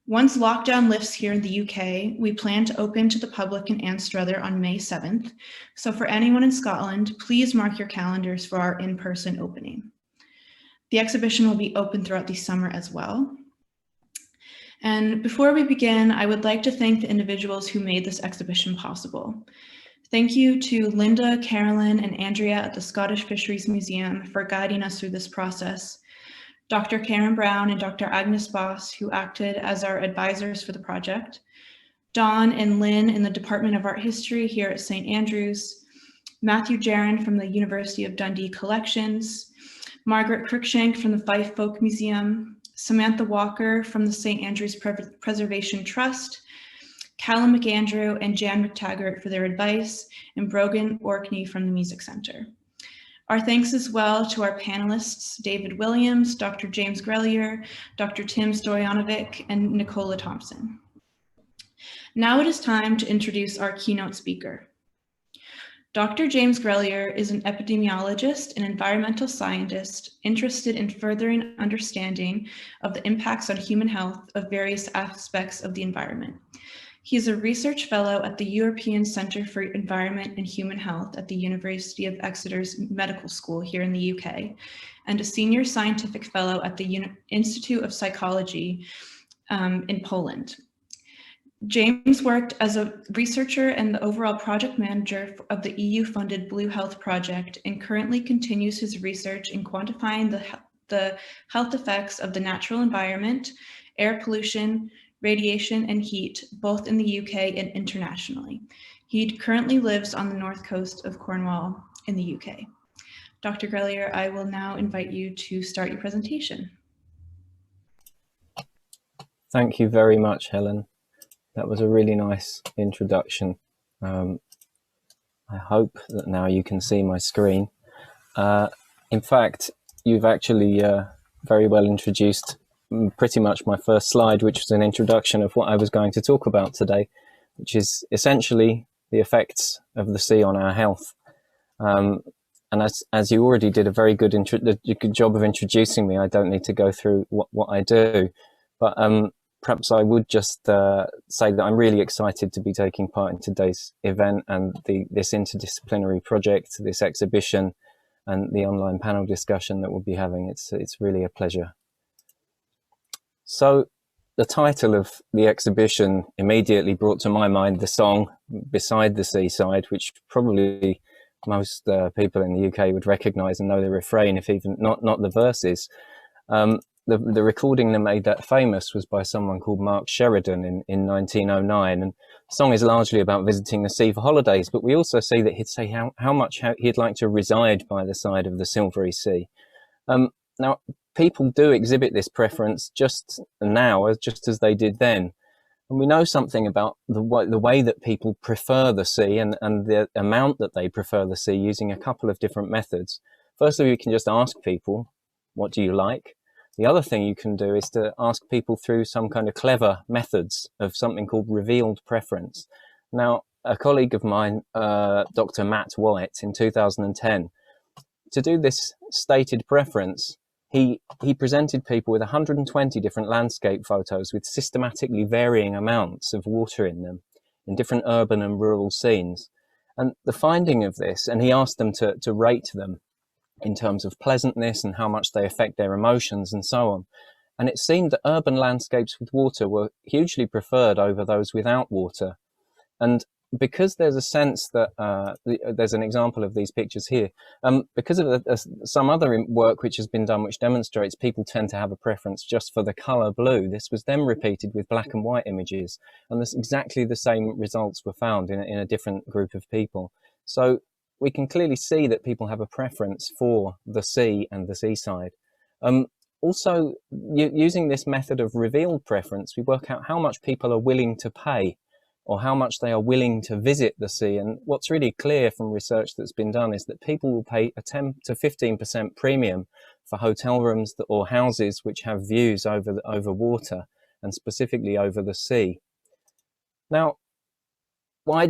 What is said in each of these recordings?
Once lockdown lifts here in the UK, we plan to open to the public in Anstruther on May 7th. So for anyone in Scotland, please mark your calendars for our in-person opening. The exhibition will be open throughout the summer as well. And before we begin, I would like to thank the individuals who made this exhibition possible. Thank you to Linda, Carolyn, and Andrea at the Scottish Fisheries Museum for guiding us through this process. Dr. Karen Brown and Dr. Agnes Boss, who acted as our advisors for the project. Dawn and Lynn in the Department of Art History here at St. Andrews. Matthew Jaron from the University of Dundee Collections. Margaret Cruikshank from the Fife Folk Museum. Samantha Walker from the St. Andrews Preservation Trust. Callum McAndrew and Jan McTaggart for their advice, and Brogan Orkney from the Music Center. Our thanks as well to our panelists, David Williams, Dr. James Grellier, Dr. Tim Stojanovic, and Nicola Thomson. Now it is time to introduce our keynote speaker. Dr. James Grellier is an epidemiologist and environmental scientist interested in furthering understanding of the impacts on human health of various aspects of the environment. He is a research fellow at the European Centre for Environment and Human Health at the University of Exeter's Medical School here in the UK, and a senior scientific fellow at the Institute of Psychology in Poland. James worked as a researcher and the overall project manager of the EU-funded Blue Health Project, and currently continues his research in quantifying the health effects of the natural environment, air pollution, radiation, and heat, both in the UK and internationally. He currently lives on the north coast of Cornwall in the UK. Dr. Grellier, I will now invite you to start your presentation. Thank you very much, Helen. That was a really nice introduction. I hope that now you can see my screen. In fact, you've actually very well introduced pretty much my first slide, which was an introduction of what I was going to talk about today, which is essentially the effects of the sea on our health. And as you already did a very good job of introducing me, I don't need to go through what I do. But perhaps I would just say that I'm really excited to be taking part in today's event and this interdisciplinary project, this exhibition, and the online panel discussion that we'll be having. It's really a pleasure. So the title of the exhibition immediately brought to my mind the song Beside the Seaside, which probably most people in the UK would recognise and know the refrain, if even not the verses. The recording that made that famous was by someone called Mark Sheridan in 1909, and the song is largely about visiting the sea for holidays, but we also see that he'd say how much he'd like to reside by the side of the silvery sea. Now, people do exhibit this preference just now, just as they did then. And we know something about the way that people prefer the sea and the amount that they prefer the sea using a couple of different methods. Firstly, we can just ask people, what do you like? The other thing you can do is to ask people through some kind of clever methods of something called revealed preference. Now, a colleague of mine, Dr. Matt White, in 2010, to do this stated preference, he presented people with 120 different landscape photos with systematically varying amounts of water in them, in different urban and rural scenes. And the finding of this, and he asked them to rate them in terms of pleasantness and how much they affect their emotions and so on. And it seemed that urban landscapes with water were hugely preferred over those without water. And because there's a sense that, there's an example of these pictures here, because of some other work which has been done which demonstrates people tend to have a preference just for the colour blue, this was then repeated with black and white images, and exactly the same results were found in a different group of people. So we can clearly see that people have a preference for the sea and the seaside. Also, using this method of revealed preference, we work out how much people are willing to pay or how much they are willing to visit the sea. And what's really clear from research that's been done is that people will pay a 10 to 15% premium for hotel rooms or houses which have views over water and specifically over the sea. Now, why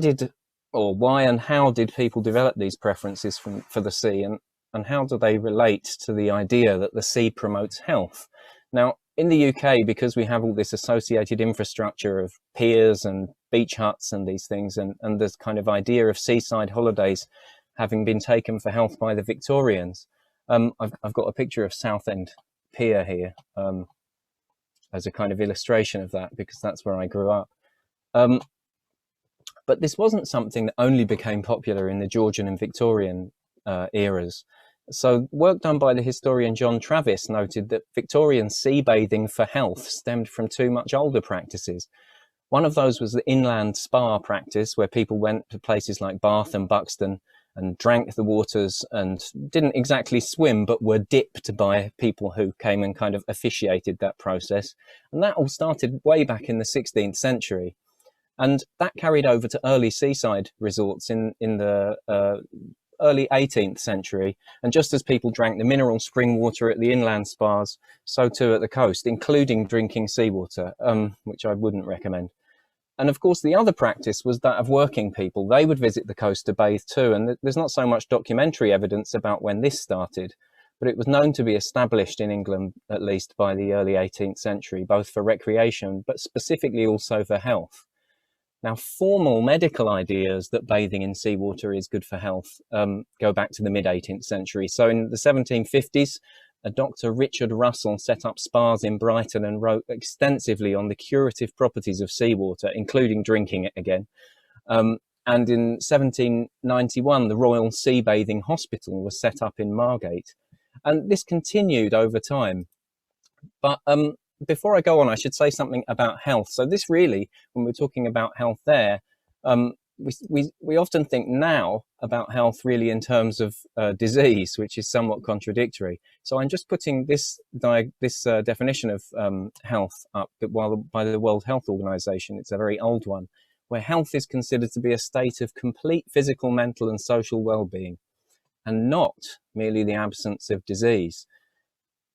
and how did people develop these preferences for the sea, and how do they relate to the idea that the sea promotes health? Now, in the UK, because we have all this associated infrastructure of piers and beach huts and these things, and this kind of idea of seaside holidays having been taken for health by the Victorians, I've got a picture of Southend Pier here as a kind of illustration of that, because that's where I grew up. But this wasn't something that only became popular in the Georgian and Victorian eras. So work done by the historian John Travis noted that Victorian sea bathing for health stemmed from two much older practices. One of those was the inland spa practice, where people went to places like Bath and Buxton and drank the waters and didn't exactly swim, but were dipped by people who came and kind of officiated that process. And that all started way back in the 16th century. And that carried over to early seaside resorts in the early 18th century. And just as people drank the mineral spring water at the inland spas, so too at the coast, including drinking seawater, which I wouldn't recommend. And of course, the other practice was that of working people. They would visit the coast to bathe too. And there's not so much documentary evidence about when this started, but it was known to be established in England, at least by the early 18th century, both for recreation, but specifically also for health. Now, formal medical ideas that bathing in seawater is good for health go back to the mid-18th century. So in the 1750s, a Dr. Richard Russell set up spas in Brighton and wrote extensively on the curative properties of seawater, including drinking it again. And in 1791, the Royal Sea Bathing Hospital was set up in Margate. And this continued over time. But before I go on, I should say something about health. So this really, when we're talking about health there, we often think now about health really in terms of disease, which is somewhat contradictory. So I'm just putting this definition of health up by the World Health Organization. It's a very old one, where health is considered to be a state of complete physical, mental, and social well-being, and not merely the absence of disease.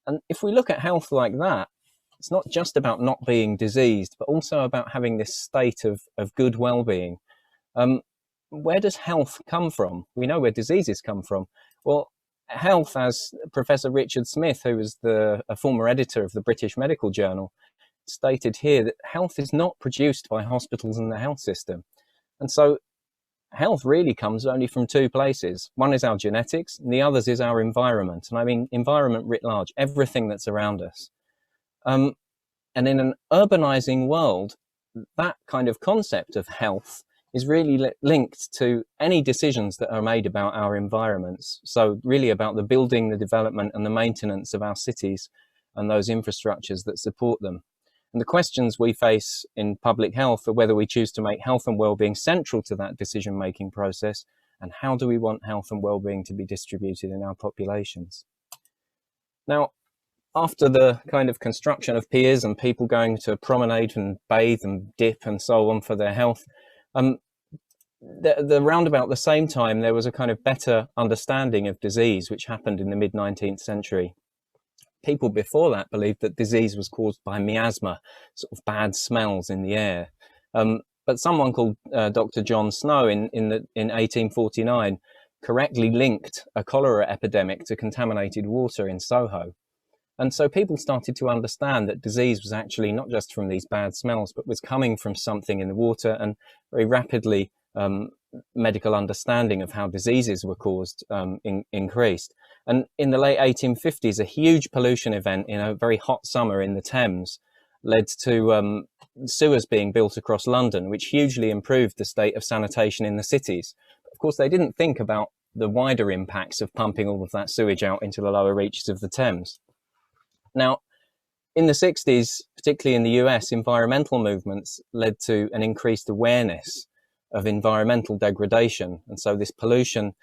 And if we look at health like that, it's not just about not being diseased, but also about having this state of good well-being. Where does health come from? We know where diseases come from. Well, health, as Professor Richard Smith, who was a former editor of the British Medical Journal, stated here, that health is not produced by hospitals and the health system. And so health really comes only from two places. One is our genetics, and the other is our environment. And I mean environment writ large, everything that's around us. And in an urbanizing world, that kind of concept of health is really linked to any decisions that are made about our environments. So really about the building, the development and the maintenance of our cities and those infrastructures that support them. And the questions we face in public health are whether we choose to make health and well-being central to that decision-making process, and how do we want health and well-being to be distributed in our populations. Now, after the kind of construction of piers and people going to promenade and bathe and dip and so on for their health, around about the same time, there was a kind of better understanding of disease, which happened in the mid-19th century. People before that believed that disease was caused by miasma, sort of bad smells in the air. But someone called Dr. John Snow in 1849 correctly linked a cholera epidemic to contaminated water in Soho. And so people started to understand that disease was actually not just from these bad smells, but was coming from something in the water, and very rapidly medical understanding of how diseases were caused increased. And in the late 1850s, a huge pollution event in a very hot summer in the Thames led to sewers being built across London, which hugely improved the state of sanitation in the cities. Of course, they didn't think about the wider impacts of pumping all of that sewage out into the lower reaches of the Thames. Now, in the 60s, particularly in the US, environmental movements led to an increased awareness of environmental degradation. And so this pollution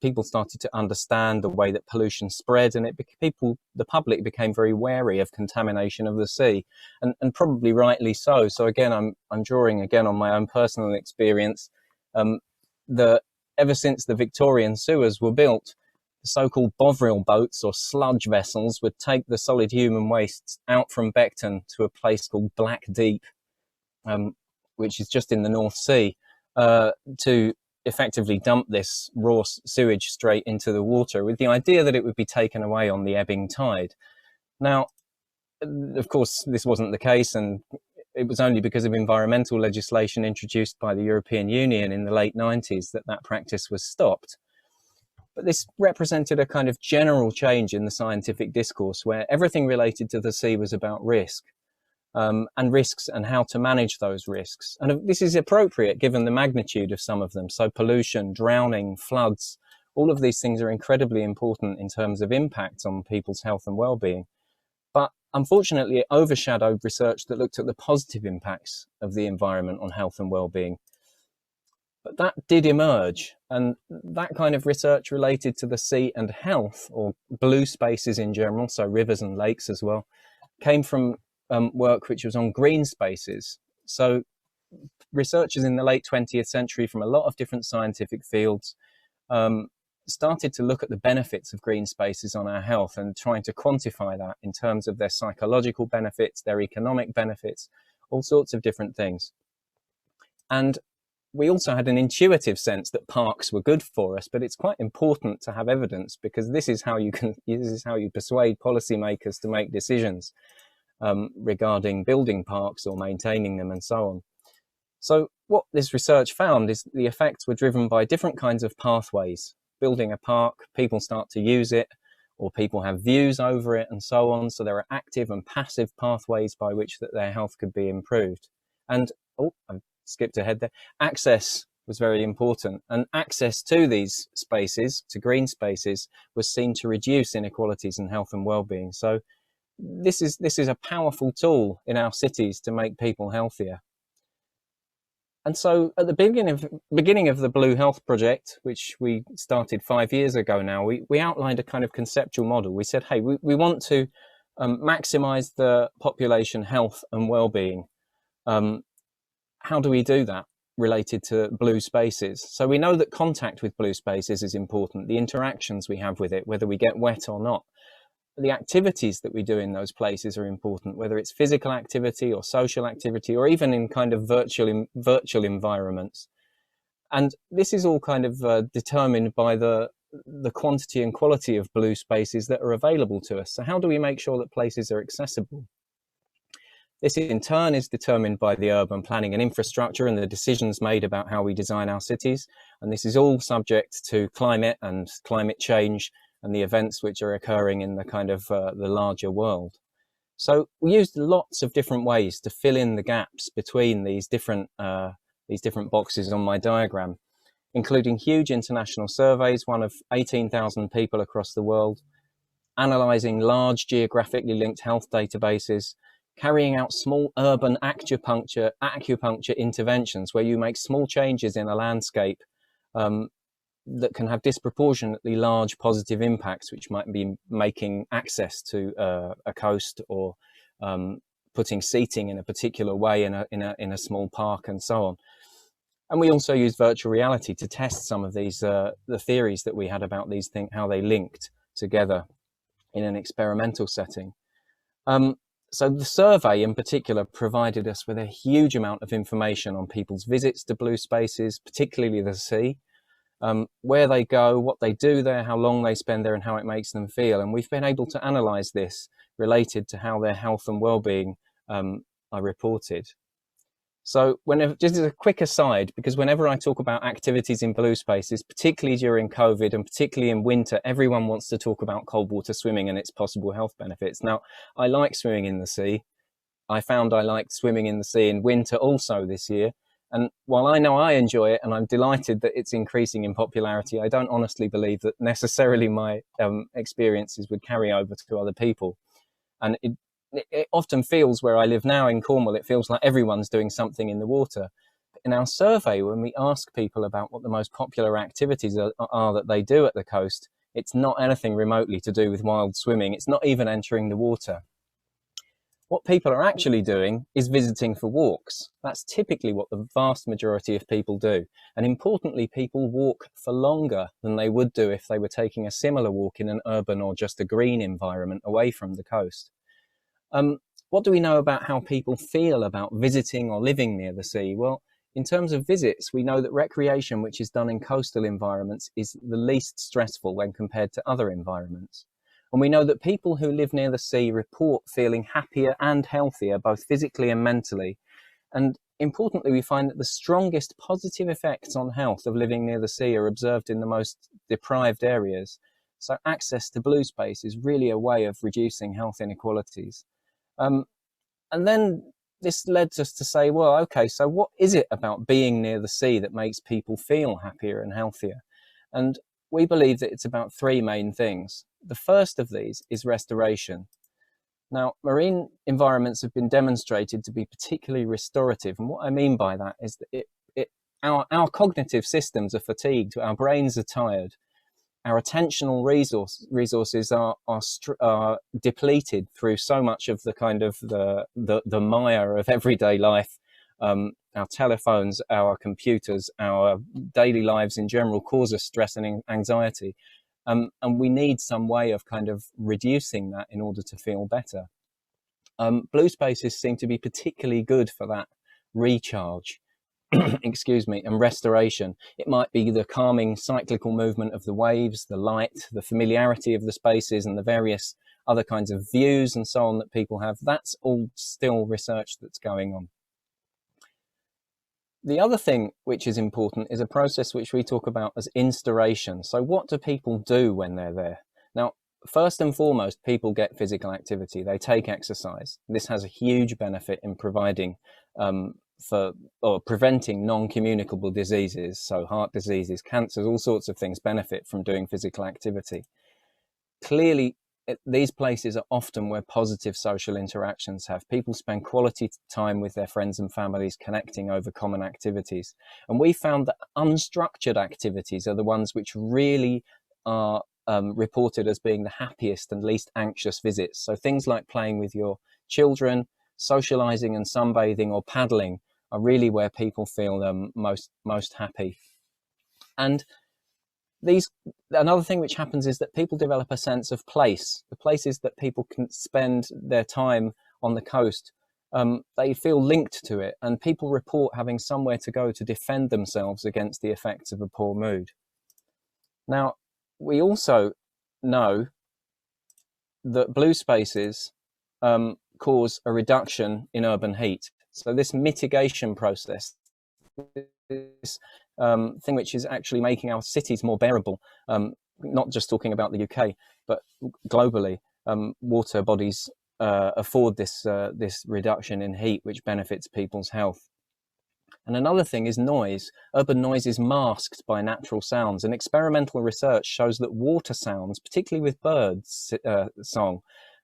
people started to understand the way that pollution spread, and the public became very wary of contamination of the sea, and probably rightly so. So again, I'm drawing again on my own personal experience. Ever since the Victorian sewers were built, the so-called Bovril boats or sludge vessels would take the solid human wastes out from Beckton to a place called Black Deep, which is just in the North Sea, to effectively dump this raw sewage straight into the water, with the idea that it would be taken away on the ebbing tide. Now, of course, this wasn't the case, and it was only because of environmental legislation introduced by the European Union in the late 90s that that practice was stopped. But this represented a kind of general change in the scientific discourse where everything related to the sea was about risk, and risks and how to manage those risks. And this is appropriate given the magnitude of some of them. So pollution, drowning, floods, all of these things are incredibly important in terms of impacts on people's health and well-being. But unfortunately, it overshadowed research that looked at the positive impacts of the environment on health and well-being. But that did emerge, and that kind of research related to the sea and health, or blue spaces in general, so rivers and lakes as well, came from work which was on green spaces. So researchers in the late 20th century from a lot of different scientific fields started to look at the benefits of green spaces on our health and trying to quantify that in terms of their psychological benefits, their economic benefits, all sorts of different things. And we also had an intuitive sense that parks were good for us, but it's quite important to have evidence, because this is how you persuade policymakers to make decisions regarding building parks or maintaining them and so on. So what this research found is the effects were driven by different kinds of pathways. Building a park, people start to use it, or people have views over it and so on. So there are active and passive pathways by which that their health could be improved. And, I've skipped ahead there, access was very important. And access to these spaces, to green spaces, was seen to reduce inequalities in health and well-being. So this is a powerful tool in our cities to make people healthier. And so at the beginning of the Blue Health Project, which we started 5 years ago now, we outlined a kind of conceptual model. We said, hey, we want to maximize the population health and well-being. How do we do that related to blue spaces? So we know that contact with blue spaces is important, the interactions we have with it, whether we get wet or not. The activities that we do in those places are important, whether it's physical activity or social activity, or even in kind of virtual environments. And this is all kind of determined by the quantity and quality of blue spaces that are available to us. So how do we make sure that places are accessible? This in turn is determined by the urban planning and infrastructure and the decisions made about how we design our cities. And this is all subject to climate and climate change and the events which are occurring in the kind of the larger world. So we used lots of different ways to fill in the gaps between these different boxes on my diagram, including huge international surveys, one of 18,000 people across the world, analysing large geographically linked health databases, carrying out small urban acupuncture interventions where you make small changes in a landscape that can have disproportionately large positive impacts, which might be making access to a coast or putting seating in a particular way in a small park and so on. And we also used virtual reality to test some of these the theories that we had about these things, how they linked together in an experimental setting. So the survey in particular provided us with a huge amount of information on people's visits to blue spaces, particularly the sea, where they go, what they do there, how long they spend there, and how it makes them feel. And we've been able to analyse this related to how their health and well-being are reported. So just as a quick aside, because whenever I talk about activities in blue spaces, particularly during COVID and particularly in winter, everyone wants to talk about cold water swimming and its possible health benefits. Now, I like swimming in the sea. I found I liked swimming in the sea in winter also this year. And while I know I enjoy it and I'm delighted that it's increasing in popularity, I don't honestly believe that necessarily my experiences would carry over to other people. And it often feels, where I live now in Cornwall, it feels like everyone's doing something in the water. In our survey, when we ask people about what the most popular activities are that they do at the coast, it's not anything remotely to do with wild swimming. It's not even entering the water. What people are actually doing is visiting for walks. That's typically what the vast majority of people do. And importantly, people walk for longer than they would do if they were taking a similar walk in an urban or just a green environment away from the coast. What do we know about how people feel about visiting or living near the sea? Well, in terms of visits, we know that recreation, which is done in coastal environments, is the least stressful when compared to other environments. And we know that people who live near the sea report feeling happier and healthier, both physically and mentally. And importantly, we find that the strongest positive effects on health of living near the sea are observed in the most deprived areas. So access to blue space is really a way of reducing health inequalities. And then this led us to say, well, okay, so what is it about being near the sea that makes people feel happier and healthier? And we believe that it's about three main things. The first of these is restoration. Now, marine environments have been demonstrated to be particularly restorative. And what I mean by that is that our cognitive systems are fatigued, our brains are tired, our attentional resources are depleted through so much of the kind of the mire of everyday life. Our telephones, our computers, our daily lives in general cause us stress and anxiety. And we need some way of kind of reducing that in order to feel better. Blue spaces seem to be particularly good for that recharge, excuse me, and restoration. It might be the calming cyclical movement of the waves, the light, the familiarity of the spaces and the various other kinds of views and so on that people have. That's all still research that's going on. The other thing which is important is a process which we talk about as instauration. So what do people do when they're there? Now, first and foremost, people get physical activity. They take exercise. This has a huge benefit in providing preventing non-communicable diseases. So heart diseases, cancers, all sorts of things benefit from doing physical activity. Clearly, these places are often where positive social interactions have. People spend quality time with their friends and families connecting over common activities. And we found that unstructured activities are the ones which really are reported as being the happiest and least anxious visits. So things like playing with your children, socializing and sunbathing or paddling are really where people feel most happy. And another thing which happens is that people develop a sense of place. The places that people can spend their time on the coast, they feel linked to it, and people report having somewhere to go to defend themselves against the effects of a poor mood. Now, we also know that blue spaces cause a reduction in urban heat. So this mitigation process, this thing which is actually making our cities more bearable, not just talking about the UK, but globally, water bodies afford this reduction in heat, which benefits people's health. And another thing is noise. Urban noise is masked by natural sounds, and experimental research shows that water sounds, particularly with birds song,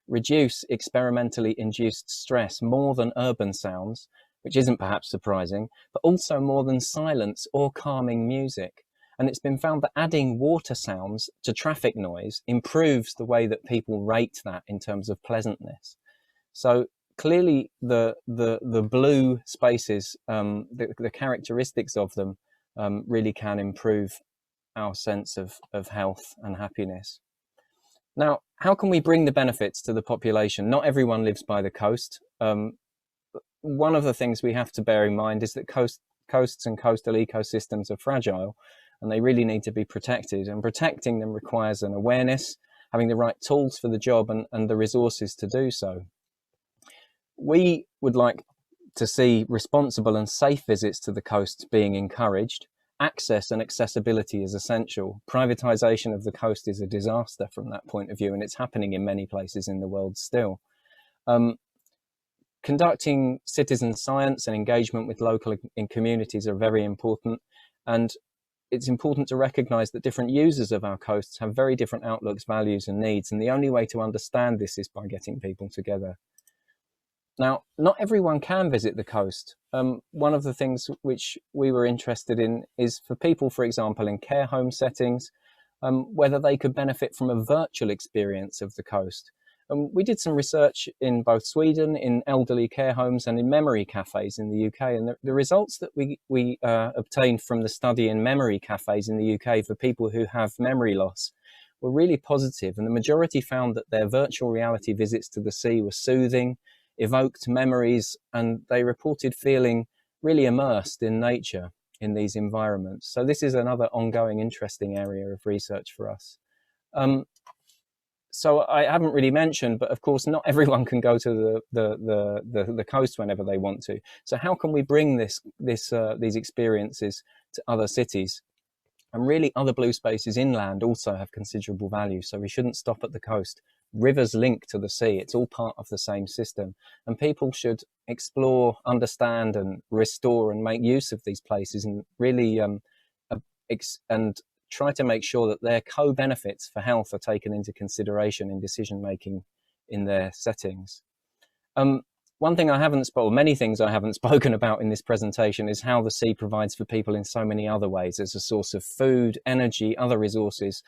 reduce experimentally induced stress more than urban sounds, which isn't perhaps surprising, but also more than silence or calming music. And it's been found that adding water sounds to traffic noise improves the way that people rate that in terms of pleasantness. So clearly the blue spaces, the characteristics of them really can improve our sense of health and happiness. Now, how can we bring the benefits to the population? Not everyone lives by the coast. One of the things we have to bear in mind is that coasts and coastal ecosystems are fragile, and they really need to be protected. And protecting them requires an awareness, having the right tools for the job, and the resources to do so. We would like to see responsible and safe visits to the coast being encouraged. Access and accessibility is essential. Privatization of the coast is a disaster from that point of view, and it's happening in many places in the world still. Conducting citizen science and engagement with local communities are very important, and it's important to recognize that different users of our coasts have very different outlooks, values and needs, and the only way to understand this is by getting people together. Now, not everyone can visit the coast. One of the things which we were interested in is for people, for example, in care home settings, whether they could benefit from a virtual experience of the coast. We did some research in both Sweden, in elderly care homes and in memory cafes in the UK. And the results that we obtained from the study in memory cafes in the UK for people who have memory loss were really positive. And the majority found that their virtual reality visits to the sea were soothing, evoked memories, and they reported feeling really immersed in nature in these environments. So this is another ongoing interesting area of research for us. so I haven't really mentioned, but of course not everyone can go to the coast whenever they want to. So how can we bring these experiences to other cities? And really, other blue spaces inland also have considerable value. So we shouldn't stop at the coast. Rivers link to the sea. It's all part of the same system. And people should explore, understand, and restore and make use of these places, and really and try to make sure that their co-benefits for health are taken into consideration in decision making in their settings. One thing I haven't spoken, many things I haven't spoken about in this presentation, is how the sea provides for people in so many other ways as a source of food, energy, other resources.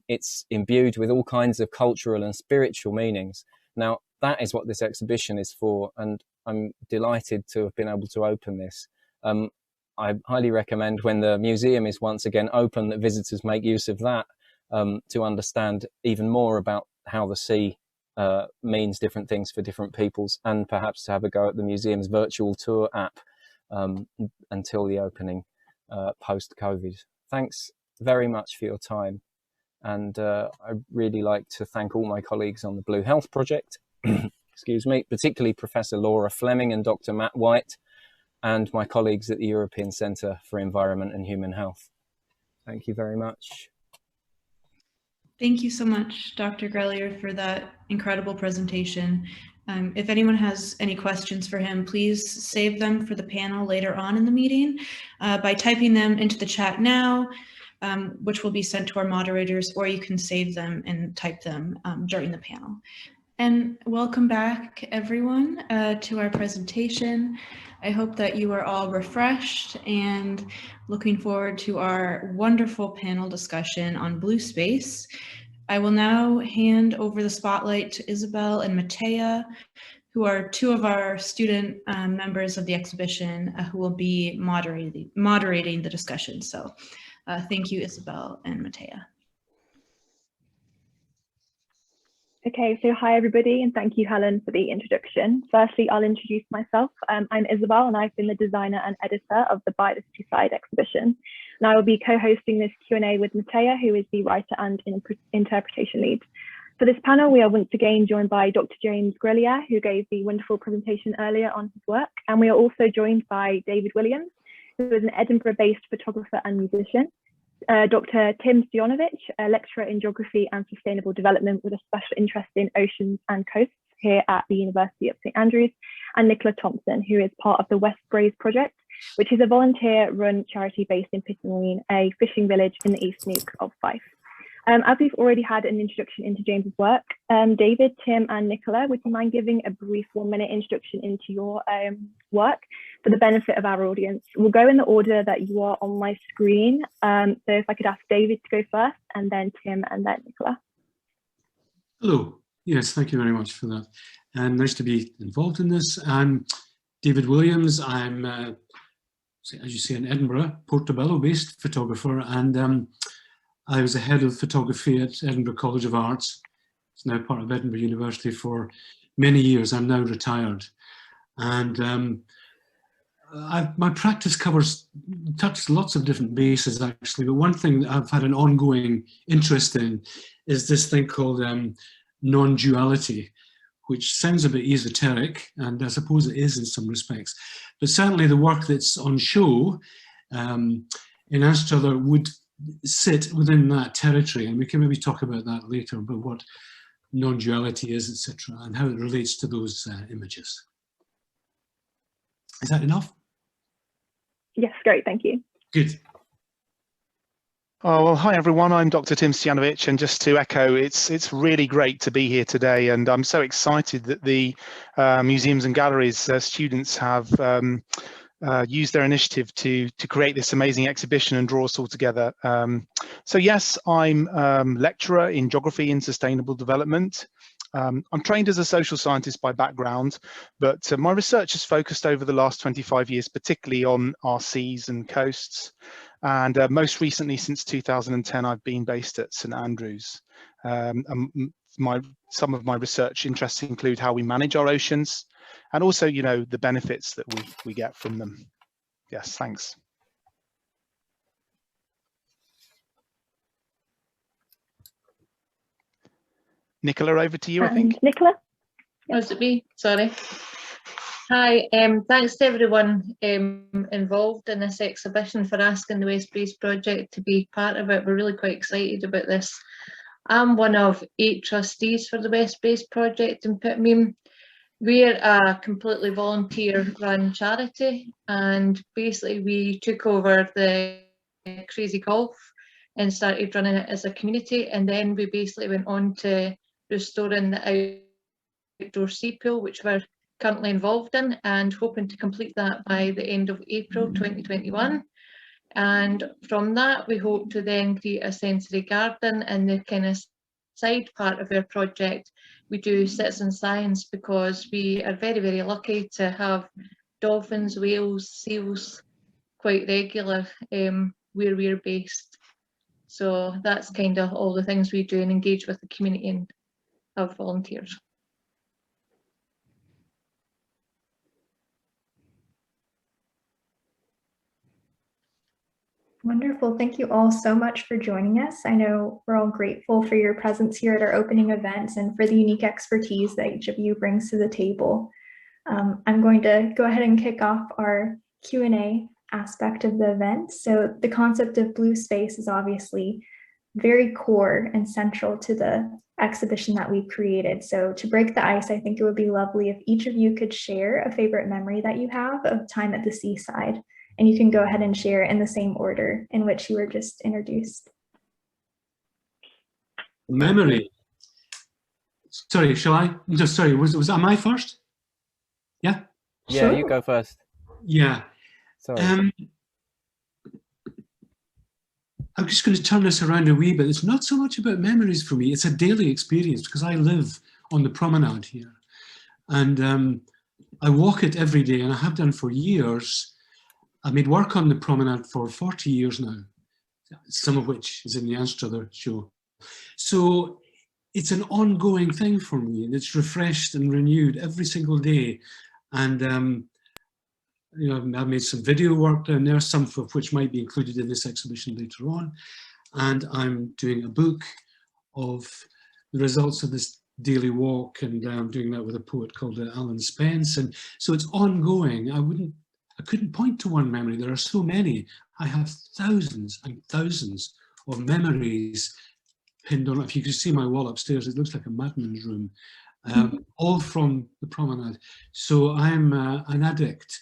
It's imbued with all kinds of cultural and spiritual meanings. Now, that is what this exhibition is for, and I'm delighted to have been able to open this. I highly recommend, when the museum is once again open, that visitors make use of that to understand even more about how the sea means different things for different peoples, and perhaps to have a go at the museum's virtual tour app until the opening post-COVID. Thanks very much for your time. And I'd really like to thank all my colleagues on the Blue Health Project, excuse me, particularly Professor Laura Fleming and Dr. Matt White, and my colleagues at the European Centre for Environment and Human Health. Thank you very much. Thank you so much, Dr. Grellier, for that incredible presentation. If anyone has any questions for him, please save them for the panel later on in the meeting by typing them into the chat now, which will be sent to our moderators, or you can save them and type them during the panel. And welcome back, everyone, to our presentation. I hope that you are all refreshed and looking forward to our wonderful panel discussion on blue space. I will now hand over the spotlight to Isabel and Matea, who are two of our student members of the exhibition who will be moderating the discussion. So thank you, Isabel and Matea. Okay, so hi everybody, and thank you, Helen, for the introduction. Firstly, I'll introduce myself. I'm Isabel, and I've been the designer and editor of the By the Seaside exhibition. And I will be co-hosting this Q&A with Matea, who is the writer and interpretation lead. For this panel, we are once again joined by Dr. James Grellier, who gave the wonderful presentation earlier on his work. And we are also joined by David Williams, who is an Edinburgh-based photographer and musician. Dr. Tim Stojanovic, a lecturer in geography and sustainable development with a special interest in oceans and coasts here at the University of St Andrews, and Nicola Thomson, who is part of the West Braes project, which is a volunteer-run charity based in Pittenweem, a fishing village in the East Neuk of Fife. As we've already had an introduction into James's work, David, Tim, and Nicola, would you mind giving a brief 1-minute introduction into your work for the benefit of our audience? We'll go in the order that you are on my screen. So if I could ask David to go first, and then Tim, and then Nicola. Hello. Yes, thank you very much for that. And nice to be involved in this. I'm David Williams. I'm, as you say, an Edinburgh, Portobello-based photographer, and I was the head of photography at Edinburgh College of Arts. It's now part of Edinburgh University for many years. I'm now retired. And my practice touches lots of different bases, actually. But one thing that I've had an ongoing interest in is this thing called non-duality, which sounds a bit esoteric, and I suppose it is in some respects. But certainly the work that's on show in Anstruther would sit within that territory, and we can maybe talk about that later, about what non-duality is, etc., and how it relates to those images. Is that enough? Yes, great, thank you. Good. Oh, well, hi everyone, I'm Dr. Tim Sianovich, and just to echo, it's really great to be here today, and I'm so excited that the Museums and Galleries students have use their initiative to create this amazing exhibition and draw us all together. So yes, I'm lecturer in geography and sustainable development. I'm trained as a social scientist by background, but my research has focused over the last 25 years, particularly on our seas and coasts. And most recently, since 2010, I've been based at St Andrews. Some of my research interests include how we manage our oceans, and also, you know, the benefits that we get from them. Yes, thanks. Nicola, over to you, I think. Nicola? Oh, is it me? Sorry. Hi, thanks to everyone involved in this exhibition for asking the West Brace project to be part of it. We're really quite excited about this. I'm one of 8 trustees for the West Brace project in Pittenweem. We're a completely volunteer-run charity, and basically we took over the Crazy Golf and started running it as a community, and then we basically went on to restoring the outdoor sea pool, which we're currently involved in, and hoping to complete that by the end of April 2021. And from that we hope to then create a sensory garden, and the kind of side part of our project we do citizen science, because we are very, very lucky to have dolphins, whales, seals quite regular where we're based. So that's kind of all the things we do, and engage with the community and have volunteers. Wonderful. Thank you all so much for joining us. I know we're all grateful for your presence here at our opening events and for the unique expertise that each of you brings to the table. I'm going to go ahead and kick off our Q&A aspect of the event. So the concept of blue space is obviously very core and central to the exhibition that we've created. So to break the ice, I think it would be lovely if each of you could share a favorite memory that you have of time at the seaside. And you can go ahead and share in the same order in which you were just introduced. Memory. Sorry, shall I? Just sorry, was that my first? Yeah? Yeah, Sure. you go first. Yeah. Sorry. I'm just going to turn this around a wee bit. It's not so much about memories for me. It's a daily experience, because I live on the promenade here. And I walk it every day, and I have done for years. I made work on the promenade for 40 years now, some of which is in the Anstruther show. So it's an ongoing thing for me, and it's refreshed and renewed every single day. And you know, I've made some video work down there, some of which might be included in this exhibition later on. And I'm doing a book of the results of this daily walk, and I'm doing that with a poet called Alan Spence. And so it's ongoing. I couldn't point to one memory. There are so many. I have thousands and thousands of memories pinned on. If you can see my wall upstairs, it looks like a madman's room, all from the promenade. So I'm an addict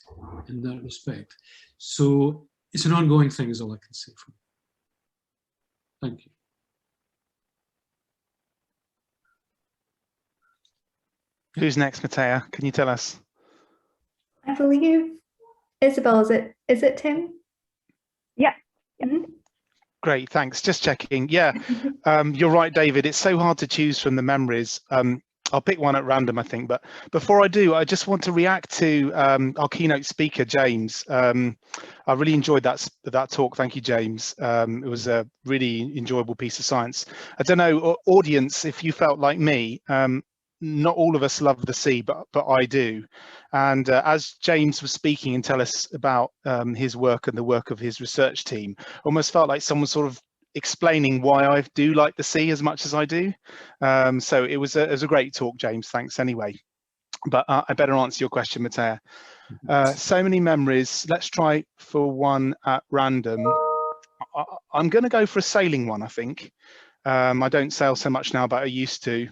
in that respect. So it's an ongoing thing, is all I can say from it. Thank you. Who's next, Matea? Can you tell us? I believe, Isabel, is it Tim? Yeah. Mm-hmm. Great, thanks. Just checking. Yeah, you're right, David. It's so hard to choose from the memories. I'll pick one at random, I think. But before I do, I just want to react to our keynote speaker, James. I really enjoyed that talk. Thank you, James. It was a really enjoyable piece of science. I don't know, audience, if you felt like me. Not all of us love the sea, but I do. And as James was speaking and tell us about his work and the work of his research team, almost felt like someone sort of explaining why I do like the sea as much as I do. So it was a great talk, James. Thanks anyway. But I better answer your question, Matea. So many memories. Let's try for one at random. I'm going to go for a sailing one, I think. I don't sail so much now, but I used to.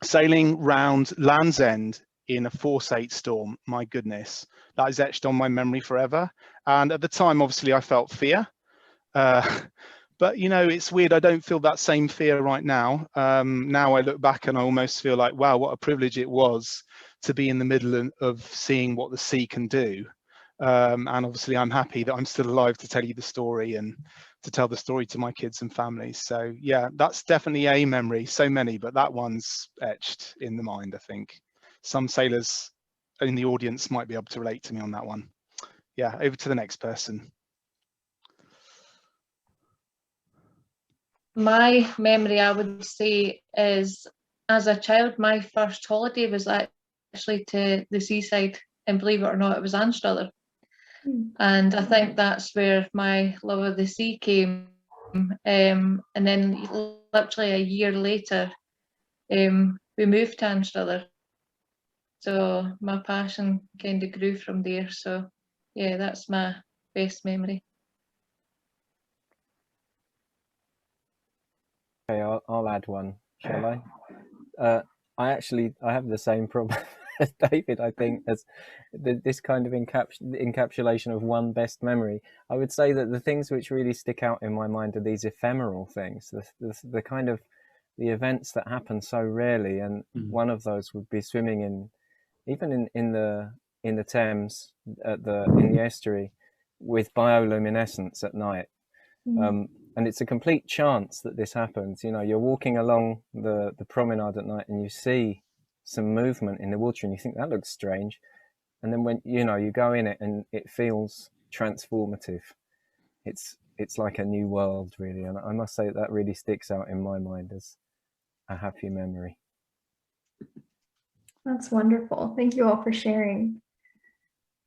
Sailing round Land's End in a force 8 storm, my goodness, that is etched on my memory forever. And at the time, obviously, I felt fear. But, you know, it's weird. I don't feel that same fear right now. Now I look back and I almost feel like, wow, what a privilege it was to be in the middle of seeing what the sea can do. And obviously, I'm happy that I'm still alive to tell you the story and to tell the story to my kids and families. So yeah, that's definitely a memory. So many, but that one's etched in the mind, I think. Some sailors in the audience might be able to relate to me on that one. Yeah, over to the next person. My memory, I would say, is as a child, my first holiday was actually to the seaside, and believe it or not, it was Anstruther. And I think that's where my love of the sea came. And then literally a year later, we moved to Anstruther. So my passion kind of grew from there. So yeah, that's my best memory. Okay, I'll add one, shall I? I have the same problem as David, I think, as this kind of encapsulation of one best memory. I would say that the things which really stick out in my mind are these ephemeral things, the kind of the events that happen so rarely. And one of those would be swimming in the Thames in the estuary with bioluminescence at night. And it's a complete chance that this happens. You know, you're walking along the promenade at night and you see some movement in the water and you think that looks strange. And then when, you know, you go in it and it feels transformative. It's like a new world, really. And I must say that really sticks out in my mind as a happy memory. That's wonderful. Thank you all for sharing.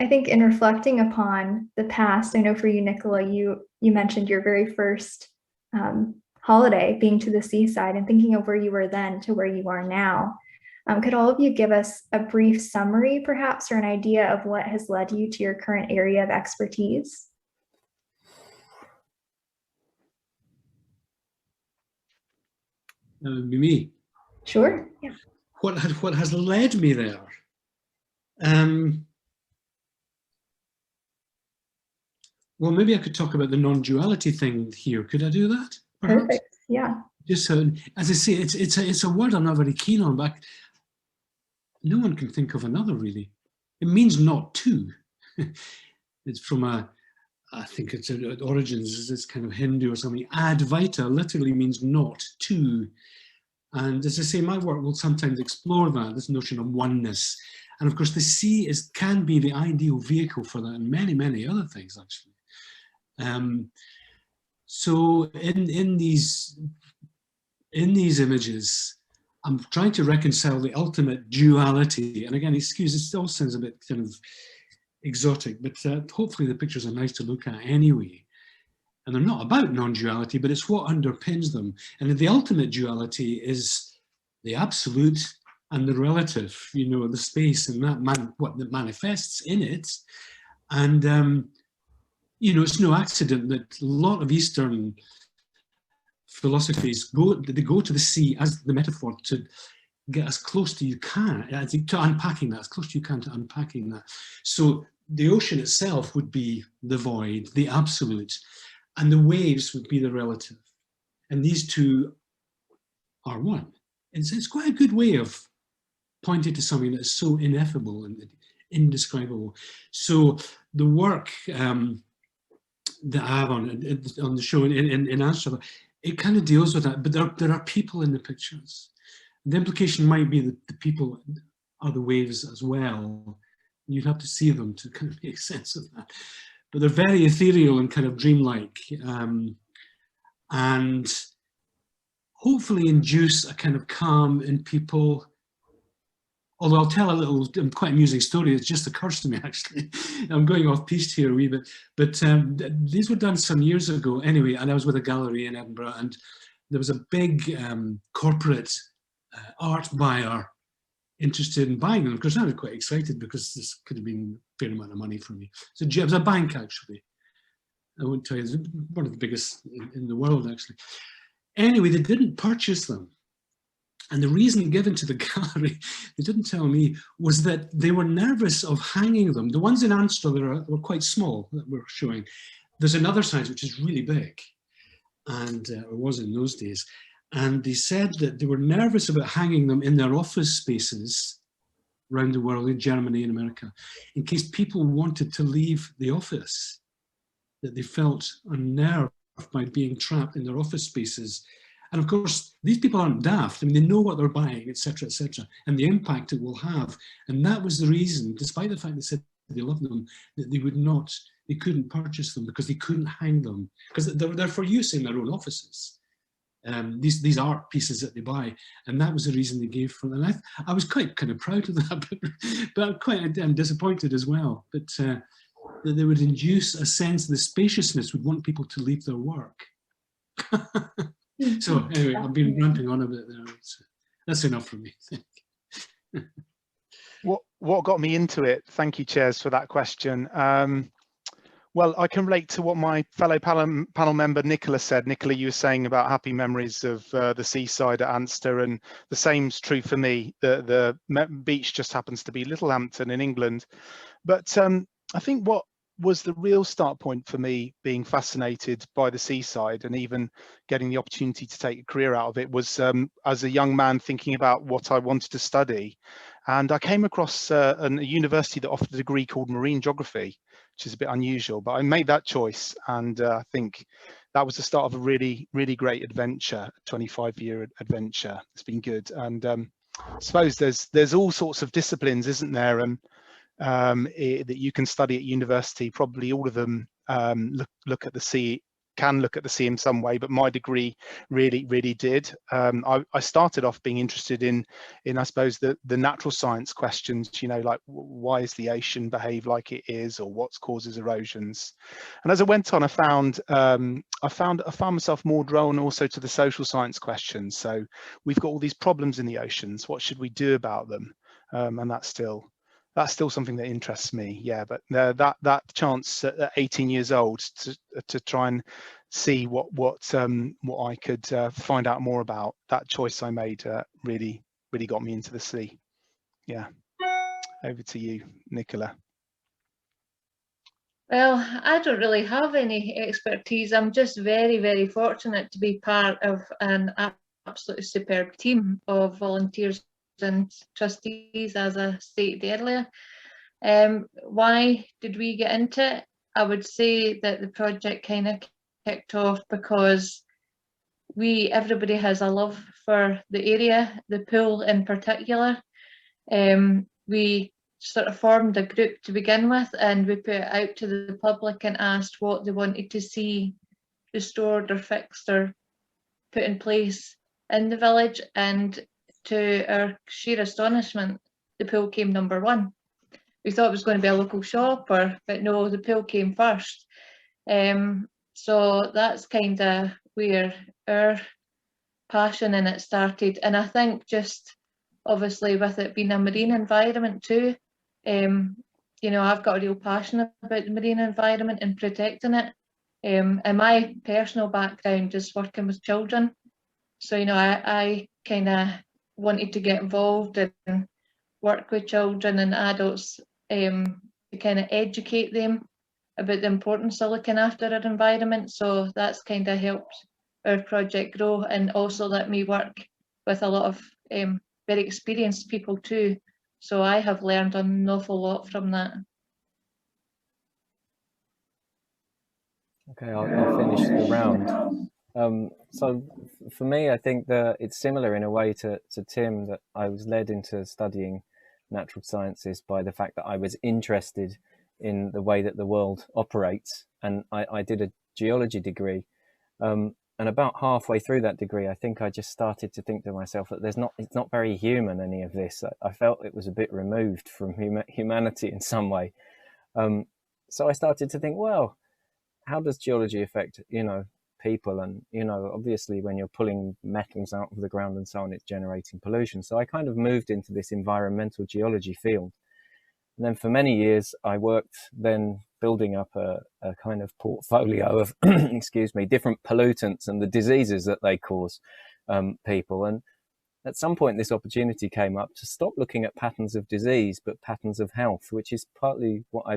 I think in reflecting upon the past, I know for you, Nicola, you mentioned your very first holiday being to the seaside, and thinking of where you were then to where you are now. Could all of you give us a brief summary, perhaps, or an idea of what has led you to your current area of expertise? Me? Sure. Yeah. What has led me there? Well, maybe I could talk about the non-duality thing here. Could I do that? Perhaps? Perfect. Yeah. Just so, as I say, it's a word I'm not very keen on, but no one can think of another really. It means not to. It's from I think it's at origins, it's kind of Hindu or something. Advaita literally means not to. And as I say, my work will sometimes explore that, this notion of oneness. And of course, the sea can be the ideal vehicle for that, and many, many other things, actually. So in these images, I'm trying to reconcile the ultimate duality. And again, excuse, it still sounds a bit kind of exotic, but hopefully the pictures are nice to look at anyway. And they're not about non-duality, but it's what underpins them. And the ultimate duality is the absolute and the relative, you know, the space and what that manifests in it. And, you know, it's no accident that a lot of Eastern philosophies go to the sea as the metaphor to get as close to you can, I think, to unpacking that, as close as you can to unpacking that. So the ocean itself would be the void, the absolute, and the waves would be the relative. And these two are one. It's quite a good way of pointing to something that is so ineffable and indescribable. So the work that I have on the show in Amsterdam, it kind of deals with that, but there are people in the pictures. The implication might be that the people are the waves as well. You'd have to see them to kind of make sense of that. But they're very ethereal and kind of dreamlike, and hopefully induce a kind of calm in people. Although I'll tell a little quite amusing story, it just occurs to me actually. I'm going off piste here a wee bit, but these were done some years ago anyway, and I was with a gallery in Edinburgh, and there was a big corporate art buyer interested in buying them, because I was quite excited because this could have been a fair amount of money for me. So it was a bank actually. I won't tell you, it's one of the biggest in the world actually. Anyway, they didn't purchase them. And the reason given to the gallery, they didn't tell me, was that they were nervous of hanging them. The ones in Anstruther were quite small that we're showing. There's another size which is really big, and it was in those days. And they said that they were nervous about hanging them in their office spaces around the world, in Germany and America, in case people wanted to leave the office, that they felt unnerved by being trapped in their office spaces. And of course, these people aren't daft. I mean, they know what they're buying, etc., and the impact it will have. And that was the reason, despite the fact they said they loved them, that they couldn't purchase them because they couldn't hang them, because they're for use in their own offices. These art pieces that they buy, and that was the reason they gave for them. And I was quite kind of proud of that, but I'm disappointed as well. But that they would induce a sense the spaciousness would want people to leave their work. So anyway, I've been ranting on a bit there. That's enough from me. What got me into it? Thank you, Chairs, for that question. Well, I can relate to what my fellow panel member Nicola said. Nicola, you were saying about happy memories of the seaside at Anster, and the same's true for me. The beach just happens to be Littlehampton in England. But I think what was the real start point for me being fascinated by the seaside and even getting the opportunity to take a career out of it was as a young man thinking about what I wanted to study. And I came across a university that offered a degree called marine geography, which is a bit unusual, but I made that choice. And I think that was the start of a really, really great adventure, a 25-year adventure. It's been good. And I suppose there's all sorts of disciplines, isn't there? And that you can study at university. Probably all of them look at the sea, can look at the sea in some way, but my degree really did. I started off being interested in I suppose the natural science questions, you know, like why is the ocean behave like it is, or what causes erosions. And as I went on, I found myself more drawn also to the social science questions. So we've got all these problems in the oceans. What should we do about them? And that's still something that interests me. Yeah, but that chance at 18 years old to try and see what I could find out more about, that choice I made really got me into the sea. Yeah, over to you, Nicola. Well, I don't really have any expertise. I'm just very fortunate to be part of an absolutely superb team of volunteers and trustees, as I stated earlier. Why did we get into it? I would say that the project kind of kicked off because everybody has a love for the area, the pool in particular. We sort of formed a group to begin with, and we put it out to the public and asked what they wanted to see restored or fixed or put in place in the village, and to our sheer astonishment, the pool came number one. We thought it was going to be a local shop, but no, the pool came first. So that's kind of where our passion in it started. And I think just obviously with it being a marine environment too, you know, I've got a real passion about the marine environment and protecting it. And my personal background is working with children. So, you know, I kind of wanted to get involved and work with children and adults to kind of educate them about the importance of looking after our environment. So that's kind of helped our project grow, and also let me work with a lot of very experienced people too. So I have learned an awful lot from that. Okay, I'll finish the round. So for me, I think that it's similar in a way to Tim, that I was led into studying natural sciences by the fact that I was interested in the way that the world operates, and I did a geology degree, and about halfway through that degree, I think I just started to think to myself that it's not very human, any of this. I felt it was a bit removed from humanity in some way. So I started to think, well, how does geology affect, you know, people? And, you know, obviously when you're pulling metals out of the ground and so on, it's generating pollution. So I kind of moved into this environmental geology field. And then for many years, I worked then building up a kind of portfolio of, excuse me, different pollutants and the diseases that they cause people. And at some point, this opportunity came up to stop looking at patterns of disease, but patterns of health, which is partly why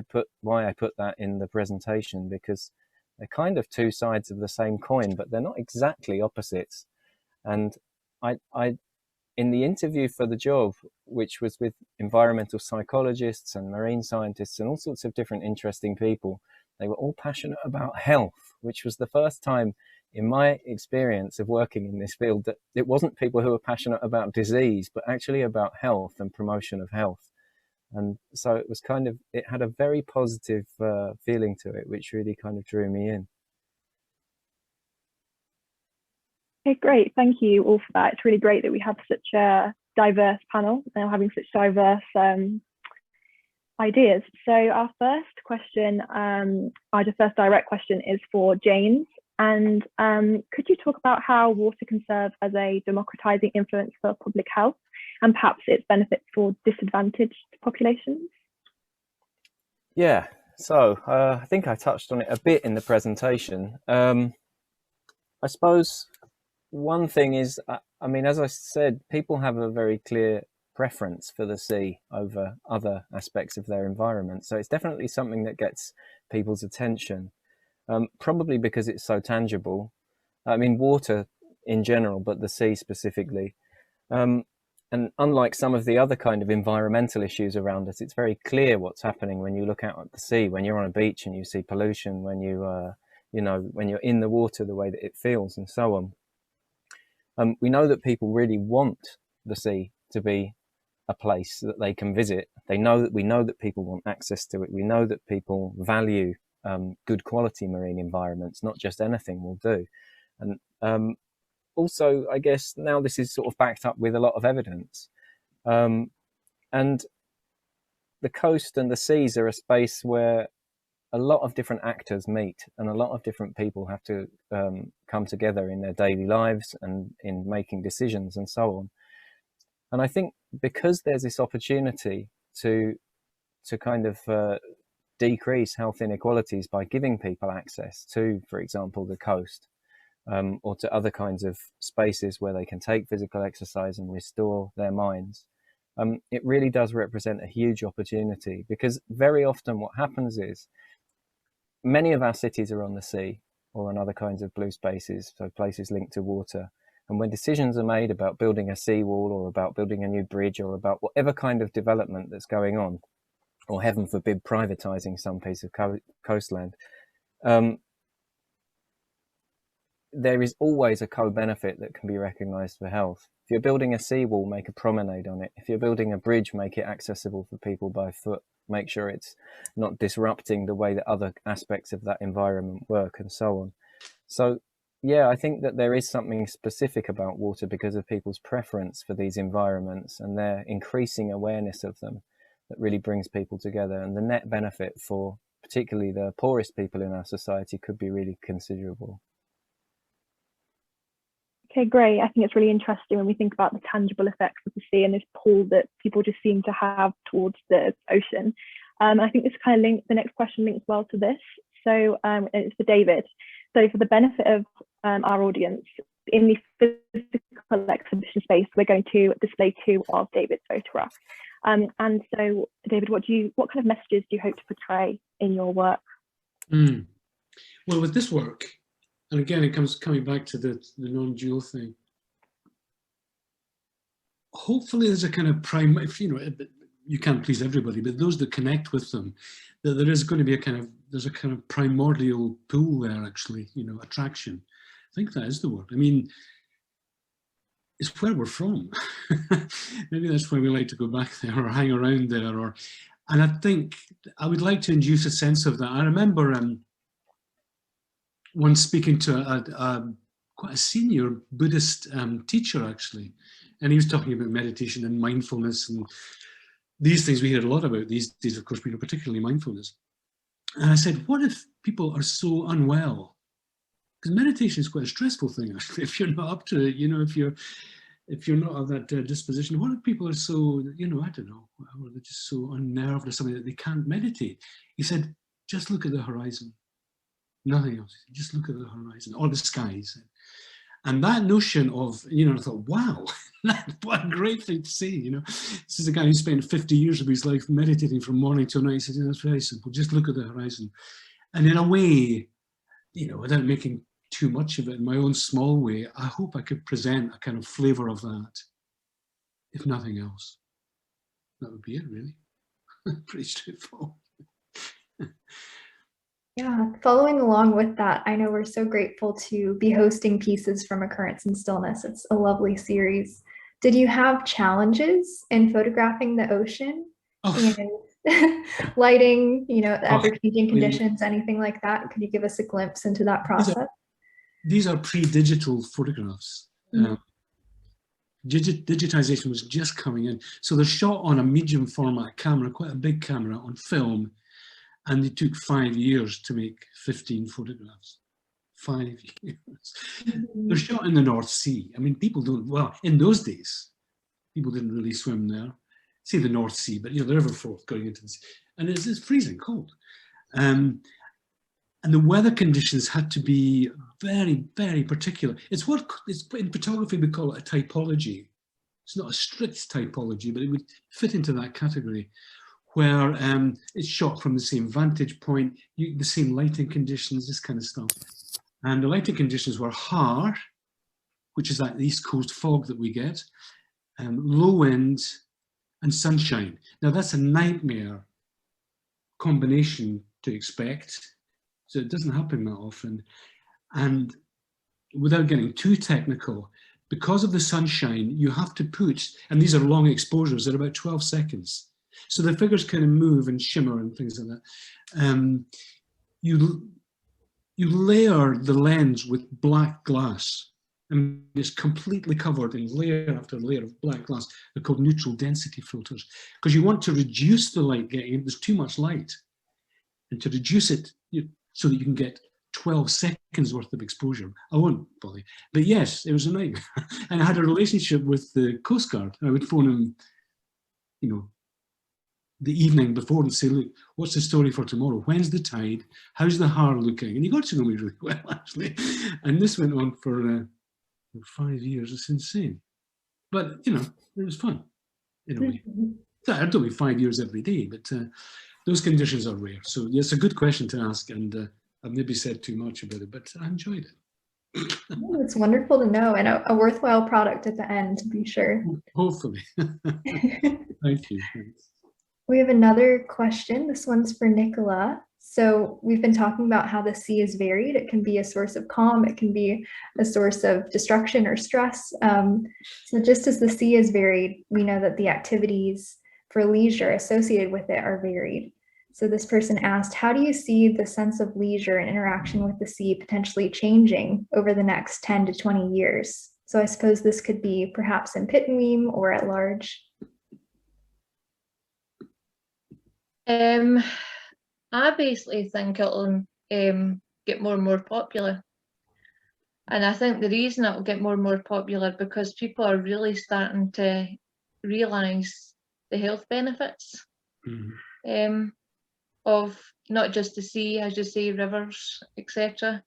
I put that in the presentation, because they're kind of two sides of the same coin, but they're not exactly opposites. And I in the interview for the job, which was with environmental psychologists and marine scientists and all sorts of different interesting people, they were all passionate about health, which was the first time in my experience of working in this field that it wasn't people who were passionate about disease, but actually about health and promotion of health. And so it was kind of, it had a very positive feeling to it, which really kind of drew me in. Okay, great. Thank you all for that. It's really great that we have such a diverse panel and having such diverse ideas. So our first question, our first direct question is for James. And could you talk about how water can serve as a democratizing influence for public health and perhaps its benefits for disadvantaged populations? Yeah, so I think I touched on it a bit in the presentation. I suppose one thing is, I mean, as I said, people have a very clear preference for the sea over other aspects of their environment. So it's definitely something that gets people's attention. Probably because it's so tangible. I mean, water in general, but the sea specifically. And unlike some of the other kind of environmental issues around us, it's very clear what's happening when you look out at the sea, when you're on a beach and you see pollution, when you, you know, when you're in the water, the way that it feels and so on. We know that people really want the sea to be a place that they can visit. We know that people want access to it. We know that people value good quality marine environments, not just anything will do. And also, I guess now this is sort of backed up with a lot of evidence. And the coast and the seas are a space where a lot of different actors meet and a lot of different people have to come together in their daily lives and in making decisions and so on. And I think because there's this opportunity to kind of decrease health inequalities by giving people access to, for example, the coast, or to other kinds of spaces where they can take physical exercise and restore their minds, it really does represent a huge opportunity, because very often what happens is many of our cities are on the sea or on other kinds of blue spaces, so places linked to water. And when decisions are made about building a seawall or about building a new bridge or about whatever kind of development that's going on, or heaven forbid, privatizing some piece of coastland, there is always a co-benefit that can be recognized for health. If you're building a seawall, make a promenade on it. If you're building a bridge, make it accessible for people by foot. Make sure it's not disrupting the way that other aspects of that environment work and so on. So yeah, I think that there is something specific about water because of people's preference for these environments and their increasing awareness of them that really brings people together. And the net benefit for particularly the poorest people in our society could be really considerable. Okay, great. I think it's really interesting when we think about the tangible effects of the sea and this pull that people just seem to have towards the ocean. I think this kind of the next question links well to this. So it's for David. So for the benefit of our audience, in the physical exhibition space, we're going to display 2 of David's photographs. And so, David, what kind of messages do you hope to portray in your work? Well, with this work, and again, it coming back to the non-dual thing. Hopefully, there's a kind of if you know, you can't please everybody, but those that connect with them, that there is going to be there's a kind of primordial pull there, actually, you know, attraction. I think that is the word. I mean, it's where we're from. Maybe that's why we like to go back there or hang around there. And I think I would like to induce a sense of that. I remember once speaking to quite a senior Buddhist teacher, actually, and he was talking about meditation and mindfulness and these things we hear a lot about these days, of course, particularly mindfulness. And I said, what if people are so unwell? Because meditation is quite a stressful thing, actually, if you're not up to it, you know, if you're not of that disposition. What if people are so, you know, I don't know, or they're just so unnerved or something that they can't meditate? He said, just look at the horizon. Nothing else. Just look at the horizon or the skies. And that notion of, you know, I thought, wow, what a great thing to say, you know. This is a guy who spent 50 years of his life meditating from morning till night. He said, it's very simple. Just look at the horizon. And in a way, you know, without making too much of it in my own small way, I hope I could present a kind of flavor of that, if nothing else. That would be it, really. Pretty straightforward. Yeah, following along with that, I know we're so grateful to be hosting Pieces from Occurrence and Stillness. It's a lovely series. Did you have challenges in photographing the ocean? And lighting, you know, the ever-changing conditions, anything like that? Could you give us a glimpse into that process? These are pre-digital photographs. Digitization was just coming in. So they're shot on a medium format camera, quite a big camera on film. And it took 5 years to make 15 photographs. 5 years. They're shot in the North Sea. I mean, people don't, well, in those days, people didn't really swim there. Say the North Sea, but you know, the River Forth going into the sea. And it's freezing cold. And the weather conditions had to be very, very particular. It's in photography, we call it a typology. It's not a strict typology, but it would fit into that category, where it's shot from the same vantage point, the same lighting conditions, this kind of stuff. And the lighting conditions were harsh, which is like the East Coast fog that we get, low wind and sunshine. Now that's a nightmare combination to expect. So it doesn't happen that often. And without getting too technical, because of the sunshine, you have to put, and these are long exposures, they're about 12 seconds. So the figures kind of move and shimmer and things like that. You layer the lens with black glass, and it's completely covered in layer after layer of black glass. They're called neutral density filters, because you want to reduce the light getting in. There's too much light, and to reduce it so that you can get 12 seconds worth of exposure. I won't bother. But yes, it was a nightmare. And I had a relationship with the Coast Guard. I would phone him, you know, the evening before and say, look, what's the story for tomorrow? When's the tide? How's the Har looking? And he got to know me really well, actually. And this went on for 5 years. It's insane. But, you know, it was fun in a way. I don't mean 5 years every day, but those conditions are rare. So yeah, it's a good question to ask, and I've maybe said too much about it, but I enjoyed it. Oh, it's wonderful to know, and a worthwhile product at the end, to be sure. Hopefully. Thank you. Thanks. We have another question. This one's for Nicola. So we've been talking about how the sea is varied. It can be a source of calm. It can be a source of destruction or stress. So just as the sea is varied, we know that the activities for leisure associated with it are varied. So this person asked, how do you see the sense of leisure and interaction with the sea potentially changing over the next 10 to 20 years? So I suppose this could be perhaps in Pittenweem or at large. I basically think it'll get more and more popular. And I think the reason it'll get more and more popular because people are really starting to realise the health benefits of not just the sea, as you say, rivers, etc.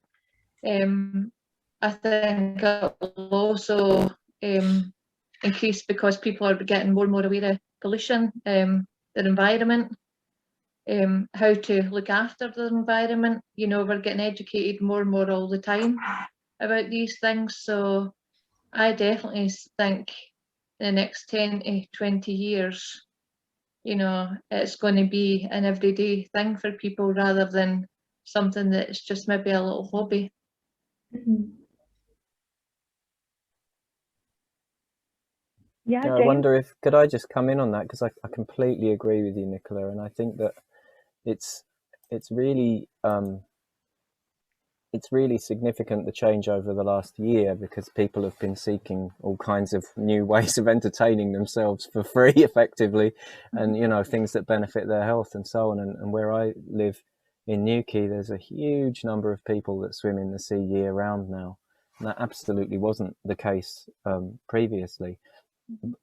I think it will also increase because people are getting more and more aware of pollution, their environment, how to look after the environment. You know, we're getting educated more and more all the time about these things. So I definitely think in the next 10 to 20 years, you know, it's going to be an everyday thing for people rather than something that's just maybe a little hobby. Yeah, I wonder if, could I just come in on that? Because I completely agree with you, Nicola, and I think that it's really significant, the change over the last year, because people have been seeking all kinds of new ways of entertaining themselves for free, effectively, and, you know, things that benefit their health and so on. And where I live in Newquay, there's a huge number of people that swim in the sea year round now. And that absolutely wasn't the case previously.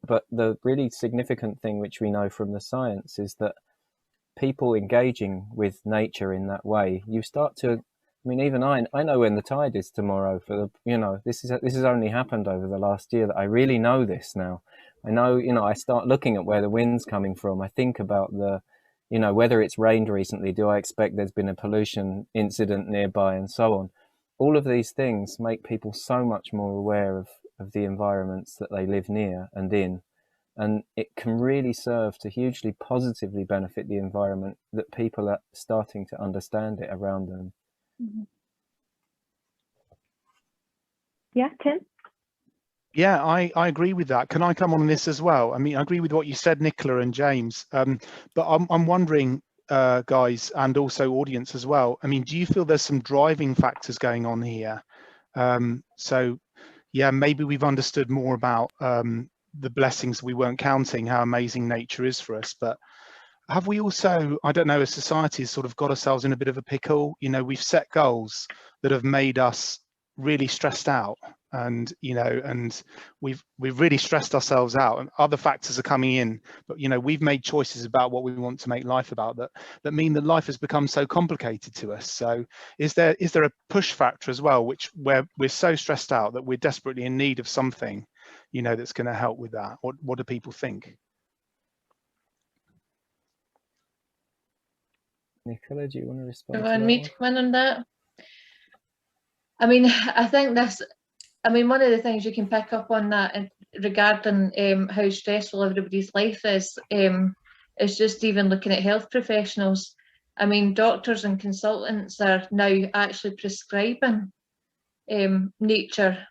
But the really significant thing, which we know from the science, is that people engaging with nature in that way, you start to, I mean, even I know when the tide is tomorrow. For the, you know, this has only happened over the last year that I really know this now. I know, you know, I start looking at where the wind's coming from. I think about the, you know, whether it's rained recently. Do I expect there's been a pollution incident nearby, and so on. All of these things make people so much more aware of the environments that they live near and in. And it can really serve to hugely positively benefit the environment that people are starting to understand it around them. Yeah, Tim? Yeah, I agree with that. Can I come on this as well? I mean, I agree with what you said, Nicola and James, but I'm wondering, guys, and also audience as well, I mean, do you feel there's some driving factors going on here? So yeah, maybe we've understood more about the blessings we weren't counting, how amazing nature is for us, but have we also, I don't know, as society has sort of got ourselves in a bit of a pickle? You know, we've set goals, that have made us really stressed out, and and we've really stressed ourselves out, and other factors are coming in, but we've made choices about what we want to make life about that mean that life has become so complicated to us. So is there a push factor as well, where we're so stressed out that we're desperately in need of something that's going to help with that? What do people think? Nicola, do you want to respond? Do you want me to come in on that? I mean, I think one of the things you can pick up on that regarding how stressful everybody's life is just even looking at health professionals. I mean, doctors and consultants are now actually prescribing nature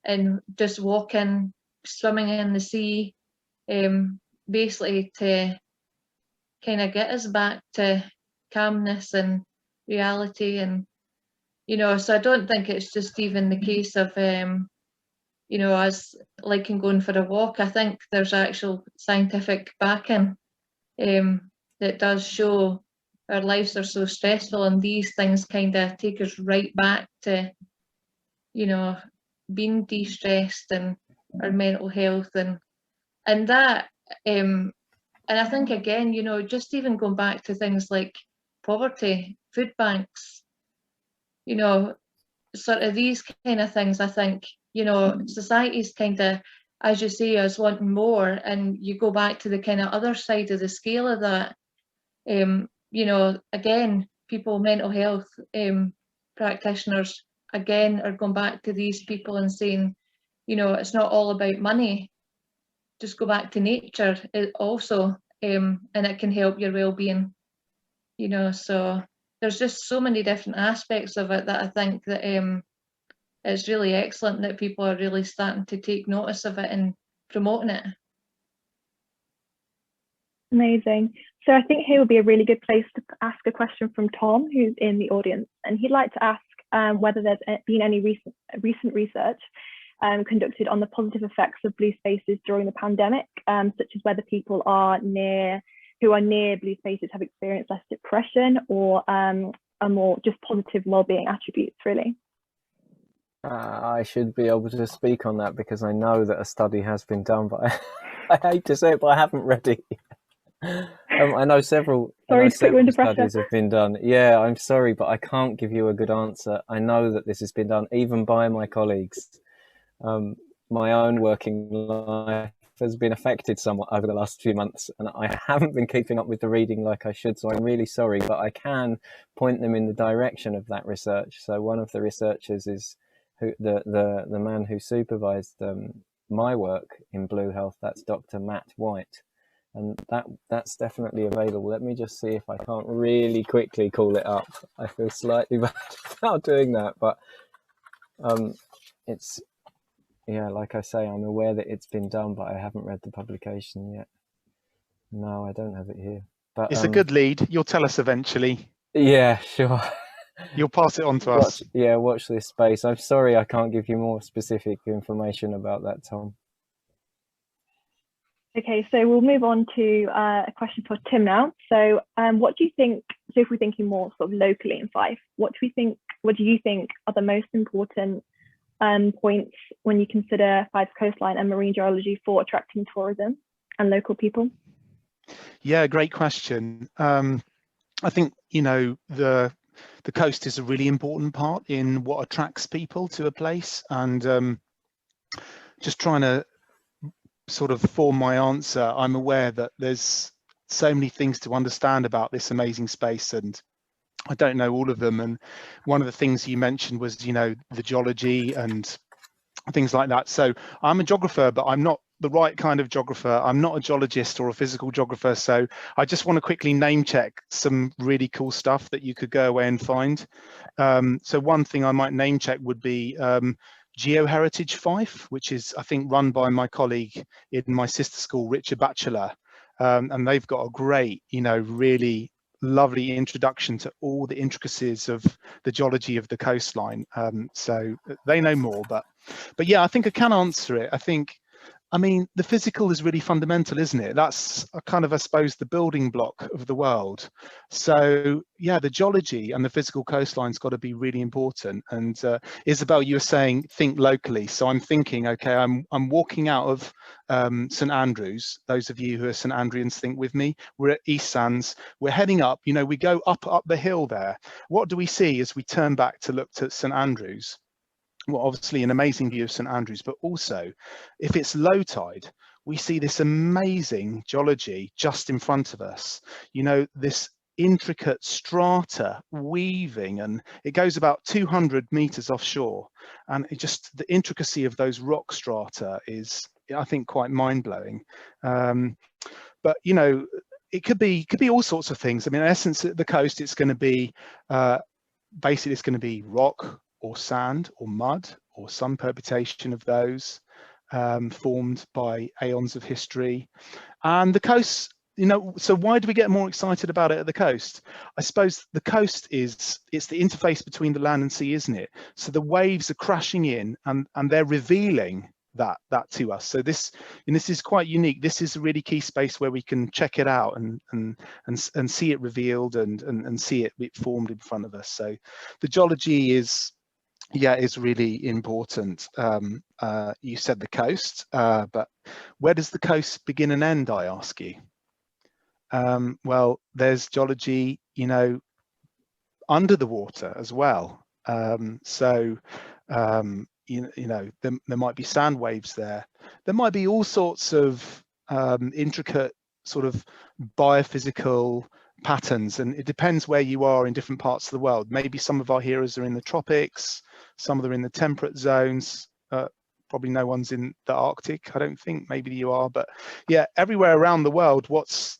and just walking, swimming in the sea, basically to kind of get us back to calmness and reality. And so I don't think it's just even the case of us liking going for a walk. I think there's actual scientific backing that does show our lives are so stressful, and these things kind of take us right back to being de-stressed and our mental health and that and I think again just even going back to things like poverty, food banks, sort of these kind of things. I think society's kind of, as you say, us wanting more, and you go back to the kind of other side of the scale of that. Again, people, mental health practitioners again are going back to these people and saying, it's not all about money. Just go back to nature also, and it can help your well-being. So there's just so many different aspects of it that I think that it's really excellent that people are really starting to take notice of it and promoting it. Amazing. So I think here would be a really good place to ask a question from Tom, who's in the audience, and he'd like to ask whether there's been any recent research conducted on the positive effects of blue spaces during the pandemic, such as whether people who are near blue spaces have experienced less depression or a more just positive well-being attributes, really. I should be able to speak on that because I know that a study has been done, but I hate to say it, but I haven't read it yet. I know several studies have been done. Yeah, I'm sorry, but I can't give you a good answer. I know that this has been done even by my colleagues. My own working life has been affected somewhat over the last few months, and I haven't been keeping up with the reading like I should, so I'm really sorry, but I can point them in the direction of that research. So one of the researchers is the man who supervised my work in Blue Health. That's Dr. Matt White, and that's definitely available. Let me just see if I can't really quickly call it up. I feel slightly bad about doing that, but it's, yeah, like I say, I'm aware that it's been done, but I haven't read the publication yet. No, I don't have it here. But it's a good lead. You'll tell us eventually. Yeah, sure. You'll pass it on to us. Yeah, watch this space. I'm sorry I can't give you more specific information about that, Tom. Okay, so we'll move on to a question for Tim now. So what do you think, so if we're thinking more sort of locally in Fife, what do you think are the most important points when you consider Fife's coastline and marine geology for attracting tourism and local people? Yeah, great question. I think, the coast is a really important part in what attracts people to a place, and just trying to sort of form my answer, I'm aware that there's so many things to understand about this amazing space, and I don't know all of them. And one of the things you mentioned was, the geology and things like that. So I'm a geographer, but I'm not the right kind of geographer. I'm not a geologist or a physical geographer. So I just want to quickly name check some really cool stuff that you could go away and find. So one thing I might name check would be Geoheritage Fife, which is, I think, run by my colleague in my sister school, Richard Batchelor. And they've got a great, really lovely introduction to all the intricacies of the geology of the coastline. So they know more, but yeah, I think I can answer it. I think I mean, the physical is really fundamental, isn't it? That's a kind of, I suppose, the building block of the world. So yeah, the geology and the physical coastline's got to be really important. And Isabel, you were saying think locally. So I'm thinking, okay, I'm walking out of St Andrews. Those of you who are St Andrians, think with me. We're at East Sands. We're heading up. You know, we go up the hill there. What do we see as we turn back to look to St Andrews? Well, obviously an amazing view of St Andrews, but also if it's low tide, we see this amazing geology just in front of us. You know, this intricate strata weaving, and it goes about 200 meters offshore, and it just, the intricacy of those rock strata is, I think, quite mind-blowing. But you know, it could be all sorts of things. I mean, in essence, at the coast, it's going to be basically it's going to be rock or sand or mud or some permutation of those formed by aeons of history. And the coast, you know, so why do we get more excited about it at the coast? I suppose the coast it's the interface between the land and sea, isn't it? So the waves are crashing in and they're revealing that to us. So this is quite unique. This is a really key space where we can check it out and see it revealed and see it formed in front of us. So the geology is really important. You said the coast, but where does the coast begin and end, I ask you? Well, there's geology, you know, under the water as well. You know, there might be sand waves there. There might be all sorts of intricate sort of biophysical patterns, and it depends where you are in different parts of the world. Maybe some of our heroes are in the tropics, some of them are in the temperate zones. Probably no one's in the Arctic, I don't think. Maybe you are, but yeah, everywhere around the world, what's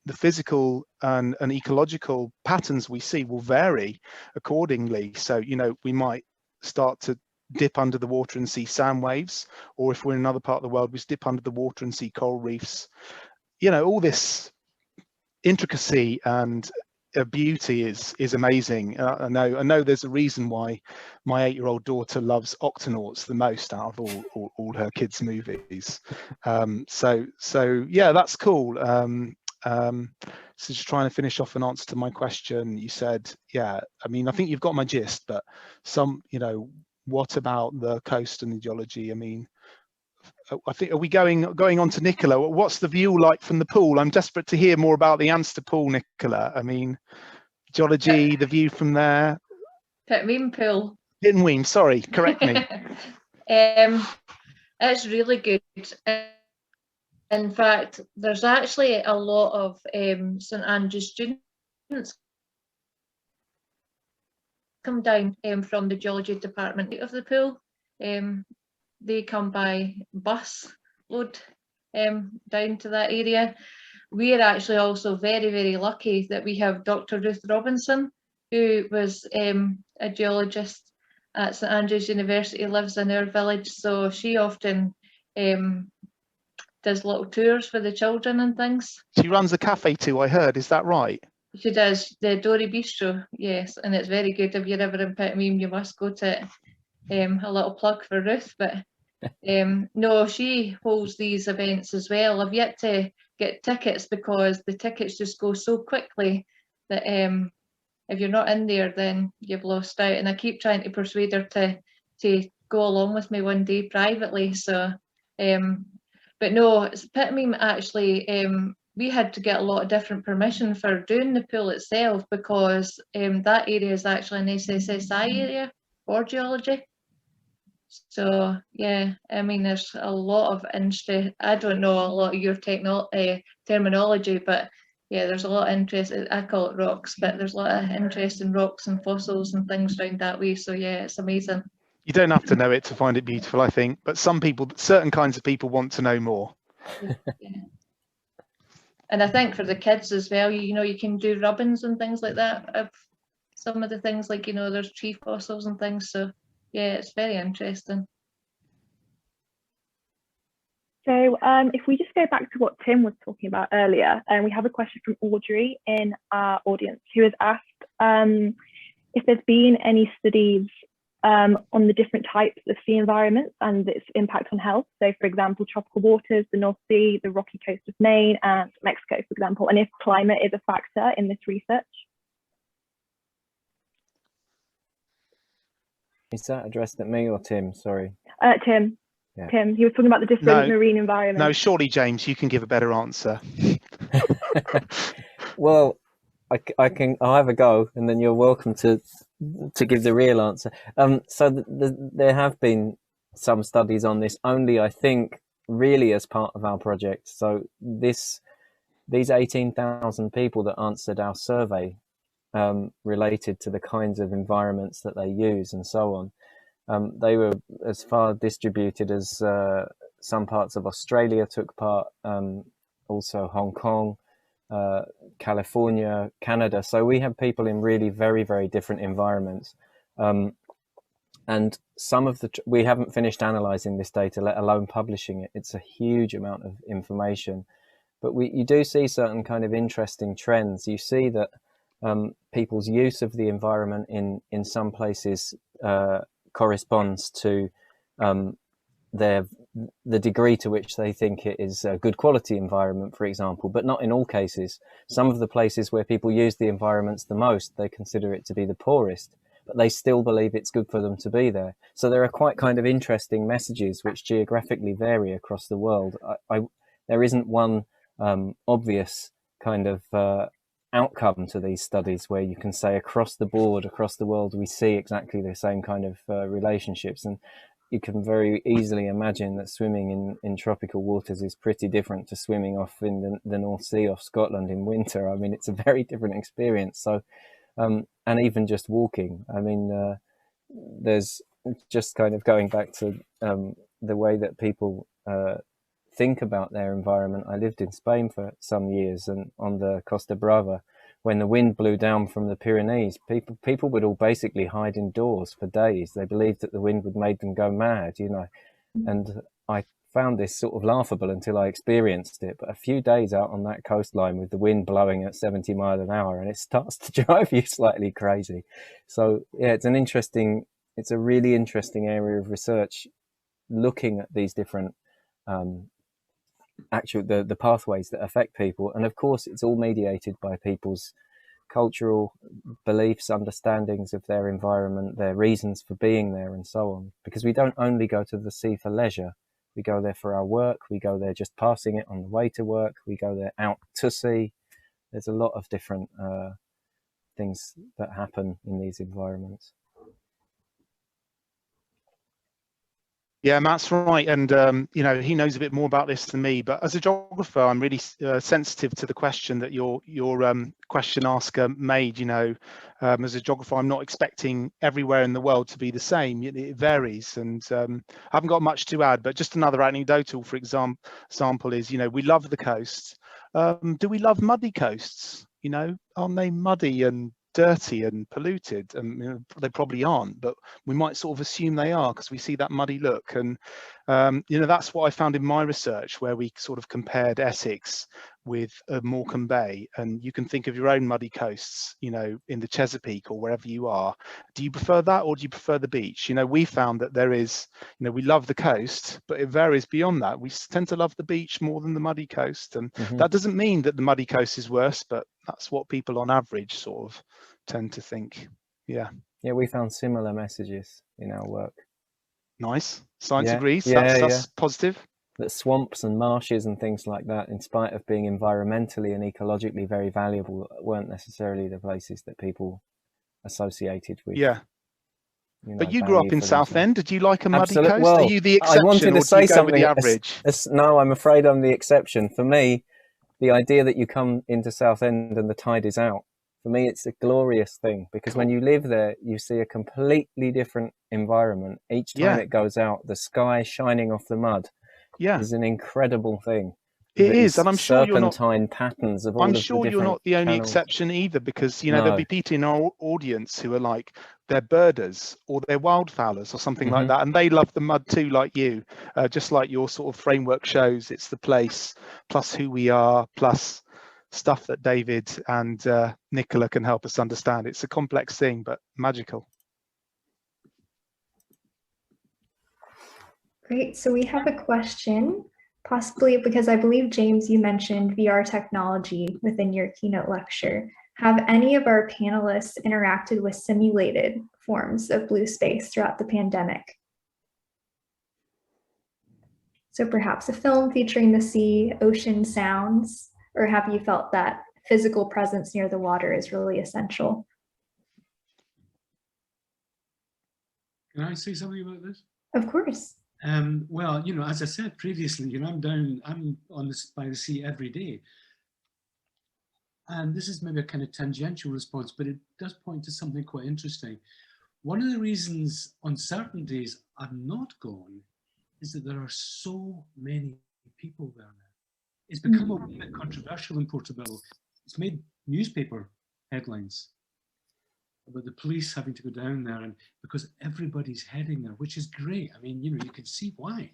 the physical and ecological patterns we see will vary accordingly. So, you know, we might start to dip under the water and see sand waves, or if we're in another part of the world, we dip under the water and see coral reefs. You know, all this intricacy and beauty is amazing. I know there's a reason why my 8-year-old daughter loves Octonauts the most out of all her kids' movies. So yeah, that's cool. So just trying to finish off an answer to my question. You said, yeah, I mean, I think you've got my gist, but you know, what about the coast and the geology? I mean, I think, are we going on to Nicola? What's the view like from the pool? I'm desperate to hear more about the Anster pool, Nicola. I mean, geology, the view from there. Pittenweem pool. Pittenweem, sorry, correct me. It's really good. In fact, there's actually a lot of St Andrews students come down from the geology department of the pool. They come by bus load down to that area. We are actually also very, very lucky that we have Dr. Ruth Robinson, who was a geologist at St Andrews University, lives in our village, so she often does little tours for the children and things. She runs a cafe too, I heard, is that right? She does, the Dory Bistro, yes, and it's very good. If you're ever in Pittenweem, you must go to it. A little plug for Ruth, but no, she holds these events as well. I've yet to get tickets because the tickets just go so quickly that if you're not in there, then you've lost out. And I keep trying to persuade her to go along with me one day privately. So, but no, Pittenweem actually, we had to get a lot of different permission for doing the pool itself because that area is actually an SSSI area for geology. So yeah, I mean, there's a lot of interest. I don't know a lot of your terminology, but yeah, there's a lot of interest. I call it rocks, but there's a lot of interest in rocks and fossils and things around that way. So yeah, it's amazing. You don't have to know it to find it beautiful, I think, but some people, certain kinds of people want to know more. Yeah. And I think for the kids as well, you know, you can do rubbings and things like that of some of the things, like, you know, there's tree fossils and things. So yeah, it's very interesting. So if we just go back to what Tim was talking about earlier, we have a question from Audrey in our audience who has asked if there's been any studies on the different types of sea environments and its impact on health. So for example, tropical waters, the North Sea, the rocky coast of Maine and Mexico, for example, and if climate is a factor in this research. Is that addressed at me or Tim? Sorry. Tim. Yeah. Tim, he was talking about the different marine environments. No, surely, James, you can give a better answer. Well, I'll have a go, and then you're welcome to give the real answer. So there have been some studies on this, only I think really as part of our project. So these 18,000 people that answered our survey, related to the kinds of environments that they use and so on. They were as far distributed as some parts of Australia took part, also Hong Kong, California, Canada. So we have people in really very, very different environments. And some of we haven't finished analysing this data, let alone publishing it. It's a huge amount of information. But you do see certain kind of interesting trends. You see that people's use of the environment in some places corresponds to the degree to which they think it is a good quality environment, for example, but not in all cases. Some of the places where people use the environments the most, they consider it to be the poorest, but they still believe it's good for them to be there. So there are quite kind of interesting messages which geographically vary across the world. There isn't one obvious kind of outcome to these studies where you can say across the board, across the world, we see exactly the same kind of relationships. And you can very easily imagine that swimming in tropical waters is pretty different to swimming off in the North Sea off Scotland in winter. I mean, it's a very different experience. So, and even just walking, I mean, there's just kind of going back to the way that people think about their environment. I lived in Spain for some years, and on the Costa Brava, when the wind blew down from the Pyrenees, people would all basically hide indoors for days. They believed that the wind would make them go mad, you know. And I found this sort of laughable until I experienced it. But a few days out on that coastline with the wind blowing at 70 miles an hour, and it starts to drive you slightly crazy. So yeah, it's a really interesting area of research, looking at these different the pathways that affect people. And of course, it's all mediated by people's cultural beliefs, understandings of their environment, their reasons for being there, and so on. Because we don't only go to the sea for leisure. We go there for our work. We go there just passing it on the way to work. We go there out to sea. There's a lot of different things that happen in these environments. Yeah, Matt's right, and you know, he knows a bit more about this than me. But as a geographer, I'm really sensitive to the question that your question asker made. You know, as a geographer, I'm not expecting everywhere in the world to be the same. It varies, and I haven't got much to add. But just another anecdotal, for example, is, you know, we love the coast. Do we love muddy coasts? You know, aren't they muddy and dirty and polluted? And you know, they probably aren't, but we might sort of assume they are because we see that muddy look. And you know, that's what I found in my research, where we sort of compared Essex with Morecambe Bay, and you can think of your own muddy coasts, you know, in the Chesapeake or wherever you are. Do you prefer that, or do you prefer the beach? You know, we found that there is, you know, we love the coast, but it varies beyond that. We tend to love the beach more than the muddy coast, and that doesn't mean that the muddy coast is worse, but that's what people on average sort of tend to think. Yeah, we found similar messages in our work. Nice. Science Yeah. agrees. Yeah, That's positive. That swamps and marshes and things like that, in spite of being environmentally and ecologically very valuable, weren't necessarily the places that people associated with. Yeah. You know, but you grew up in Southend. Did you like a muddy Absolutely. coast? Well, are you the exception, I wanted to say go something. with the average? No, I'm afraid I'm the exception. For me, the idea that you come into Southend and the tide is out, for me, it's a glorious thing, because when you live there, you see a completely different environment. Each time it goes out, the sky shining off the mud is an incredible thing. It is, and I'm sure you're not. Serpentine patterns of all I'm of the sure you're different not the only channels. exception either, because you know there'll be people in our audience who are like, they're birders or they're wildfowlers or something like that, and they love the mud too, like you. Just like your sort of framework shows, it's the place plus who we are plus stuff that David and Nicola can help us understand. It's a complex thing, but magical. Great. So we have a question, possibly because I believe, James, you mentioned VR technology within your keynote lecture. Have any of our panelists interacted with simulated forms of blue space throughout the pandemic? So perhaps a film featuring the sea, ocean sounds, or have you felt that physical presence near the water is really essential? Can I say something about this? Of course. Well, you know, as I said previously, you know, I'm on this by the sea every day. And this is maybe a kind of tangential response, but it does point to something quite interesting. One of the reasons on certain days I'm not going is that there are so many people there now. It's become a bit controversial in Portobello. It's made newspaper headlines about the police having to go down there, and because everybody's heading there, which is great. I mean, you know, you can see why,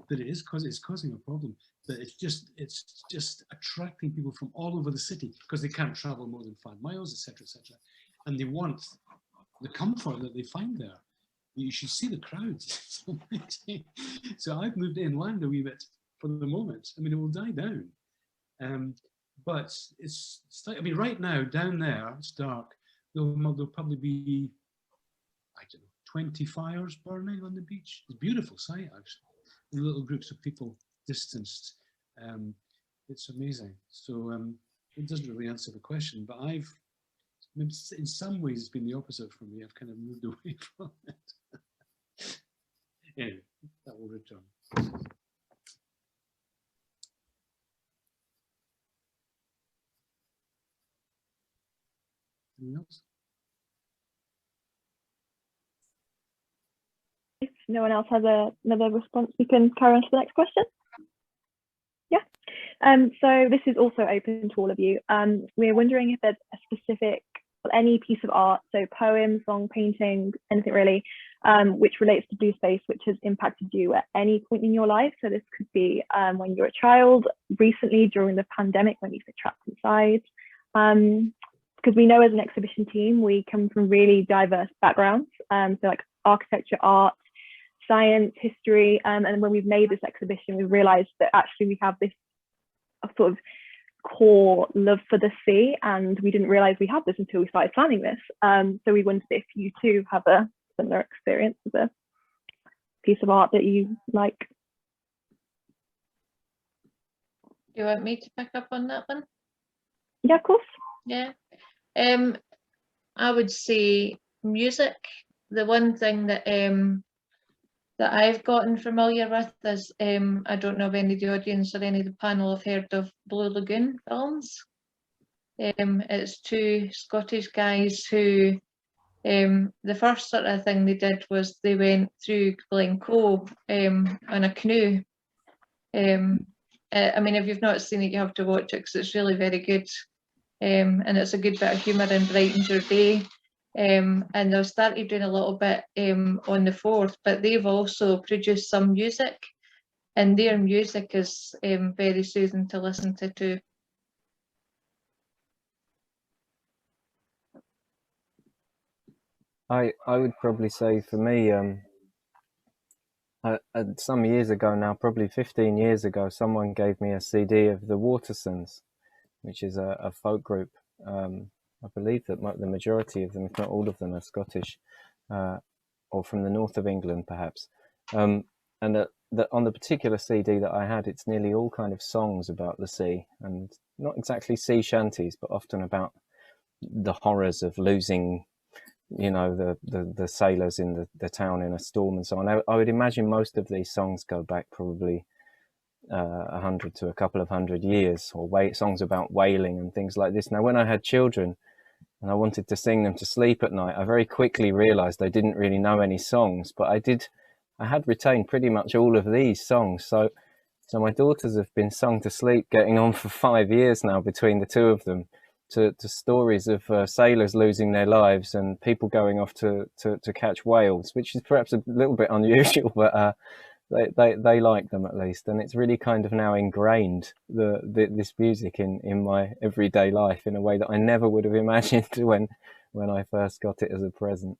that it's causing a problem. But it's just attracting people from all over the city because they can't travel more than 5 miles, etc., etc. And they want the comfort that they find there. You should see the crowds. So I've moved inland a wee bit for the moment. I mean, it will die down. But it's like, I mean, right now down there, it's dark. There'll probably be, I don't know, 20 fires burning on the beach. It's a beautiful sight, actually. Little groups of people distanced. It's amazing. So it doesn't really answer the question, but in some ways it's been the opposite for me. I've kind of moved away from it. Anyway, that will return. Anything else? If no one else has another response, we can carry on to the next question. Yeah. So this is also open to all of you. We're wondering if there's a specific, any piece of art, so poem, song, painting, anything really, which relates to blue space, which has impacted you at any point in your life. So this could be when you're a child, recently during the pandemic, when you've been trapped inside. Because we know as an exhibition team, we come from really diverse backgrounds. So like architecture, art, science, history. And when we've made this exhibition, we realized that actually we have this sort of core love for the sea, and we didn't realize we had this until we started planning this. So we wondered if you too have a similar experience with a piece of art that you like. Do you want me to pick up on that one? Yeah, of course. Yeah. I would say music. The one thing that that I've gotten familiar with is, I don't know if any of the audience or any of the panel have heard of Blue Lagoon films. It's 2 Scottish guys who, the first sort of thing they did was they went through Glencoe on a canoe. I mean, if you've not seen it, you have to watch it because it's really very good. And it's a good bit of humour and brightens your day. And they've started doing a little bit on the 4th, but they've also produced some music, and their music is very soothing to listen to too. I would probably say for me, some years ago now, probably 15 years ago, someone gave me a CD of the Watersons, which is a folk group. I believe that the majority of them, if not all of them, are Scottish, or from the north of England, perhaps. And on the particular CD that I had, it's nearly all kind of songs about the sea, and not exactly sea shanties, but often about the horrors of losing, you know, the sailors in the town in a storm and so on. I would imagine most of these songs go back probably 100 to a couple of 100 years, or songs about whaling and things like this. Now, when I had children and I wanted to sing them to sleep at night, I very quickly realized they didn't really know any songs, but I had retained pretty much all of these songs. So my daughters have been sung to sleep, getting on for 5 years now between the two of them, to stories of sailors losing their lives and people going off to catch whales, which is perhaps a little bit unusual, but they like them at least. And it's really kind of now ingrained, this music in my everyday life in a way that I never would have imagined when I first got it as a present.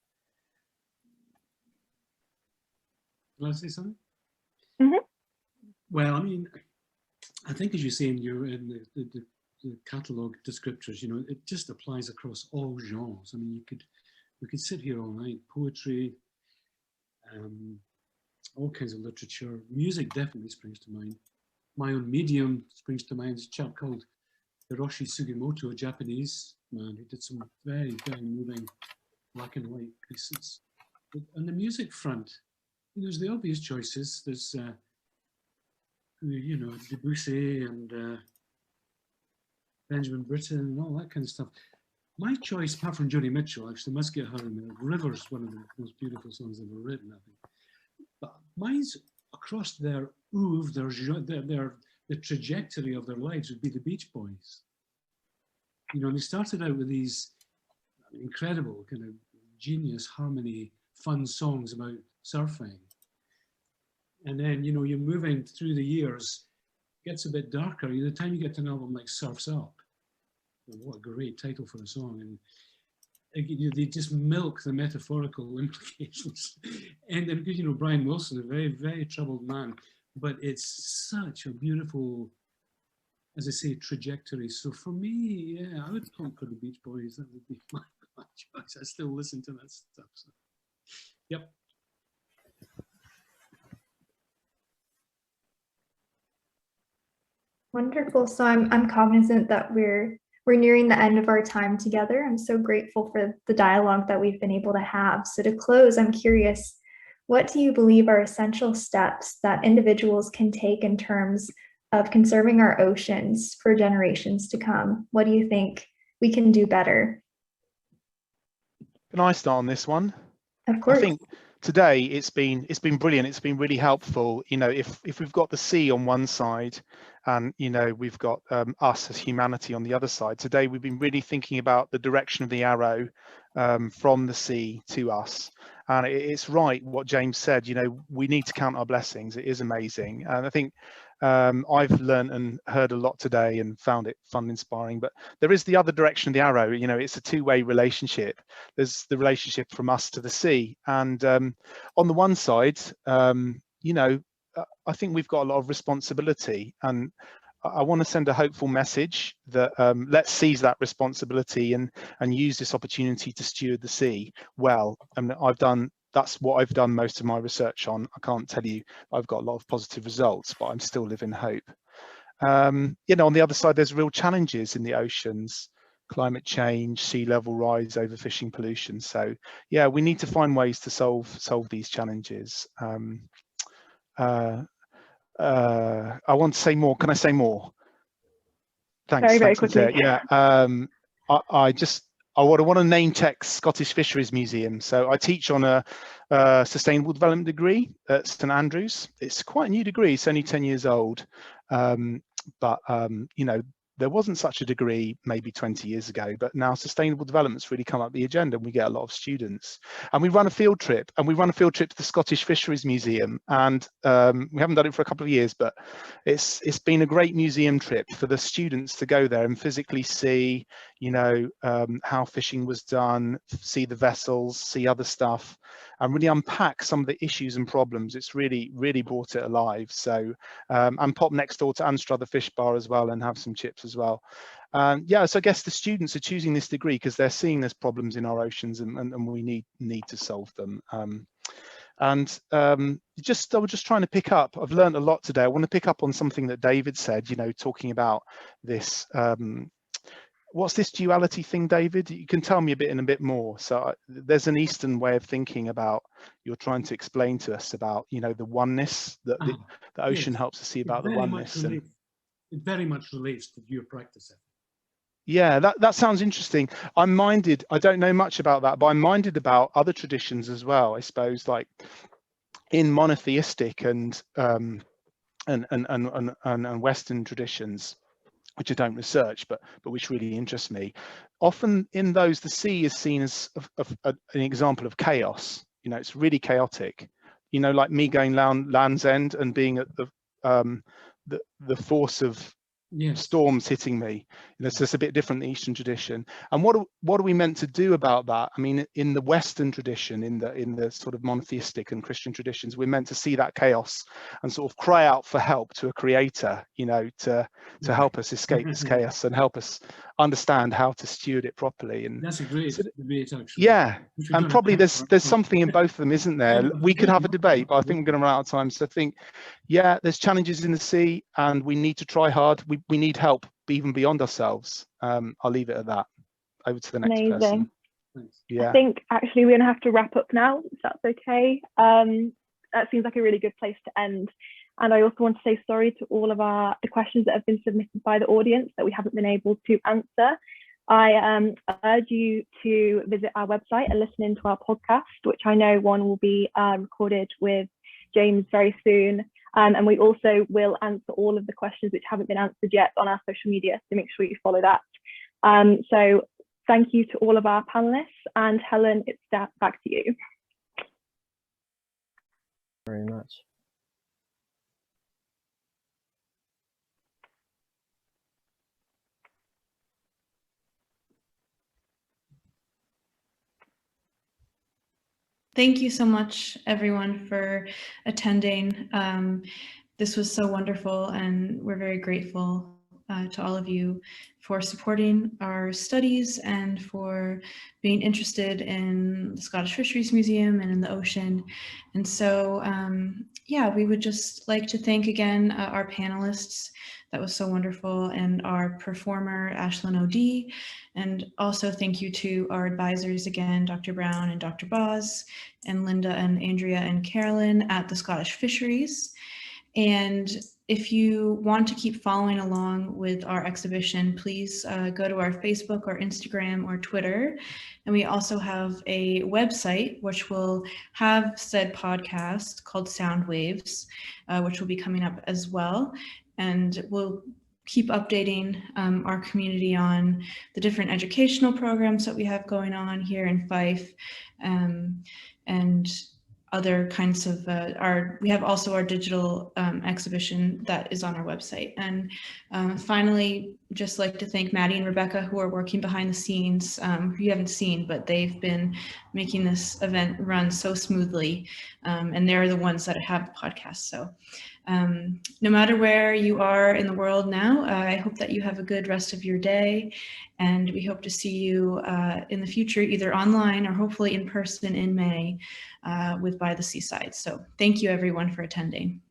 You want to say something? Well, I mean, I think as you say in the catalogue descriptors, you know, it just applies across all genres. I mean, we could sit here all night. Poetry, all kinds of literature. Music definitely springs to mind. My own medium springs to mind. There's a chap called Hiroshi Sugimoto, a Japanese man who did some very, very moving black and white pieces. But on the music front, there's the obvious choices. There's, you know, Debussy and Benjamin Britten and all that kind of stuff. My choice, apart from Joni Mitchell, actually, must get her in there. River's one of the most beautiful songs ever written, I think. But mine's across their oeuvre, the trajectory of their lives would be the Beach Boys. You know, they started out with these incredible kind of genius harmony, fun songs about surfing. And then, you know, you're moving through the years, gets a bit darker. By the time you get to an album like Surf's Up, what a great title for a song. And they just milk the metaphorical implications. And then, you know, Brian Wilson, a very, very troubled man, but it's such a beautiful, as I say, trajectory. So for me, yeah, I would conquer the Beach Boys. That would be my choice. I still listen to that stuff. So. Yep. Wonderful. So I'm cognizant that we're nearing the end of our time together. I'm so grateful for the dialogue that we've been able to have. So to close, I'm curious, what do you believe are essential steps that individuals can take in terms of conserving our oceans for generations to come? What do you think we can do better? Can I start on this one? Of course. I think today it's been brilliant. It's been really helpful. You know, if we've got the sea on one side, and you know we've got us as humanity on the other side. Today we've been really thinking about the direction of the arrow from the sea to us. And it's right what James said. You know, we need to count our blessings. It is amazing, and I think I've learned and heard a lot today and found it fun, inspiring. But there is the other direction of the arrow. You know, it's a two-way relationship. There's the relationship from us to the sea, and on the one side, you know, I think we've got a lot of responsibility, and I want to send a hopeful message that let's seize that responsibility and use this opportunity to steward the sea well. And that's what I've done most of my research on. I can't tell you I've got a lot of positive results, but I'm still living hope. You know, on the other side, there's real challenges in the oceans: climate change, sea level rise, overfishing, pollution. So yeah, we need to find ways to solve these challenges. I want to say more. Can I say more? Thanks. Very quickly. Yeah. I want to name check Scottish Fisheries Museum. So I teach on a sustainable development degree at St Andrews. It's quite a new degree. It's only 10 years old. But you know, there wasn't such a degree maybe 20 years ago, but now sustainable development's really come up the agenda, and we get a lot of students. And we run a field trip, to the Scottish Fisheries Museum, and we haven't done it for a couple of years, but it's been a great museum trip for the students to go there and physically see, you know, how fishing was done, see the vessels, see other stuff, and really unpack some of the issues and problems. It's really brought it alive. So and pop next door to Anstruther Fish Bar as well and have some chips as well. Yeah, so I guess the students are choosing this degree because they're seeing there's problems in our oceans, and we need to solve them. I was just trying to pick up, I've learned a lot today. I want to pick up on something that David said, you know, talking about this, what's this duality thing, David? You can tell me a bit more. So there's an Eastern way of thinking about, you're trying to explain to us about, you know, the oneness that the ocean helps us see about the oneness. It very much relates to your practice. Yeah, that sounds interesting. I'm minded, I don't know much about that, but I'm minded about other traditions as well, I suppose, like in monotheistic and Western traditions, which I don't research, but which really interest me. Often in those, the sea is seen as an example of chaos. You know, it's really chaotic. You know, like me going Land's End and being at the force of Yes. storms hitting me. It's just a bit different than the Eastern tradition. And what are we meant to do about that? I mean, in the Western tradition, in the sort of monotheistic and Christian traditions, we're meant to see that chaos and sort of cry out for help to a creator, you know, to help us escape this chaos and help us understand how to steward it properly. And that's a great debate, actually. Yeah, and probably there's something in both of them, isn't there? We could have a debate, but I think we're going to run out of time. So I think, yeah, there's challenges in the sea, and we need to try hard. We need help even beyond ourselves. I'll leave it at that. Over to the next person. Yeah. I think actually we're going to have to wrap up now, if that's okay. That seems like a really good place to end. And I also want to say sorry to all of the questions that have been submitted by the audience that we haven't been able to answer. I urge you to visit our website and listen into our podcast, which I know one will be recorded with James very soon. And we also will answer all of the questions which haven't been answered yet on our social media, so make sure you follow that. So thank you to all of our panelists, and Helen, it's back to you. Very much. Thank you so much, everyone, for attending. This was so wonderful, and we're very grateful to all of you for supporting our studies and for being interested in the Scottish Fisheries Museum and in the ocean. And so, yeah, we would just like to thank again our panelists. That was so wonderful, and our performer, Ashlyn O'D. And also thank you to our advisors again, Dr. Brown and Dr. Boz, and Linda and Andrea and Carolyn at the Scottish Fisheries. And if you want to keep following along with our exhibition, please go to our Facebook or Instagram or Twitter. And we also have a website which will have said podcast called Sound Waves, which will be coming up as well. And we'll keep updating our community on the different educational programs that we have going on here in Fife, and other kinds of we have also our digital exhibition that is on our website. And finally, just like to thank Maddie and Rebecca, who are working behind the scenes, who you haven't seen, but they've been making this event run so smoothly, and they're the ones that have the podcast. So no matter where you are in the world now, I hope that you have a good rest of your day, and we hope to see you in the future, either online or hopefully in person in May with By the Seaside. So thank you everyone for attending.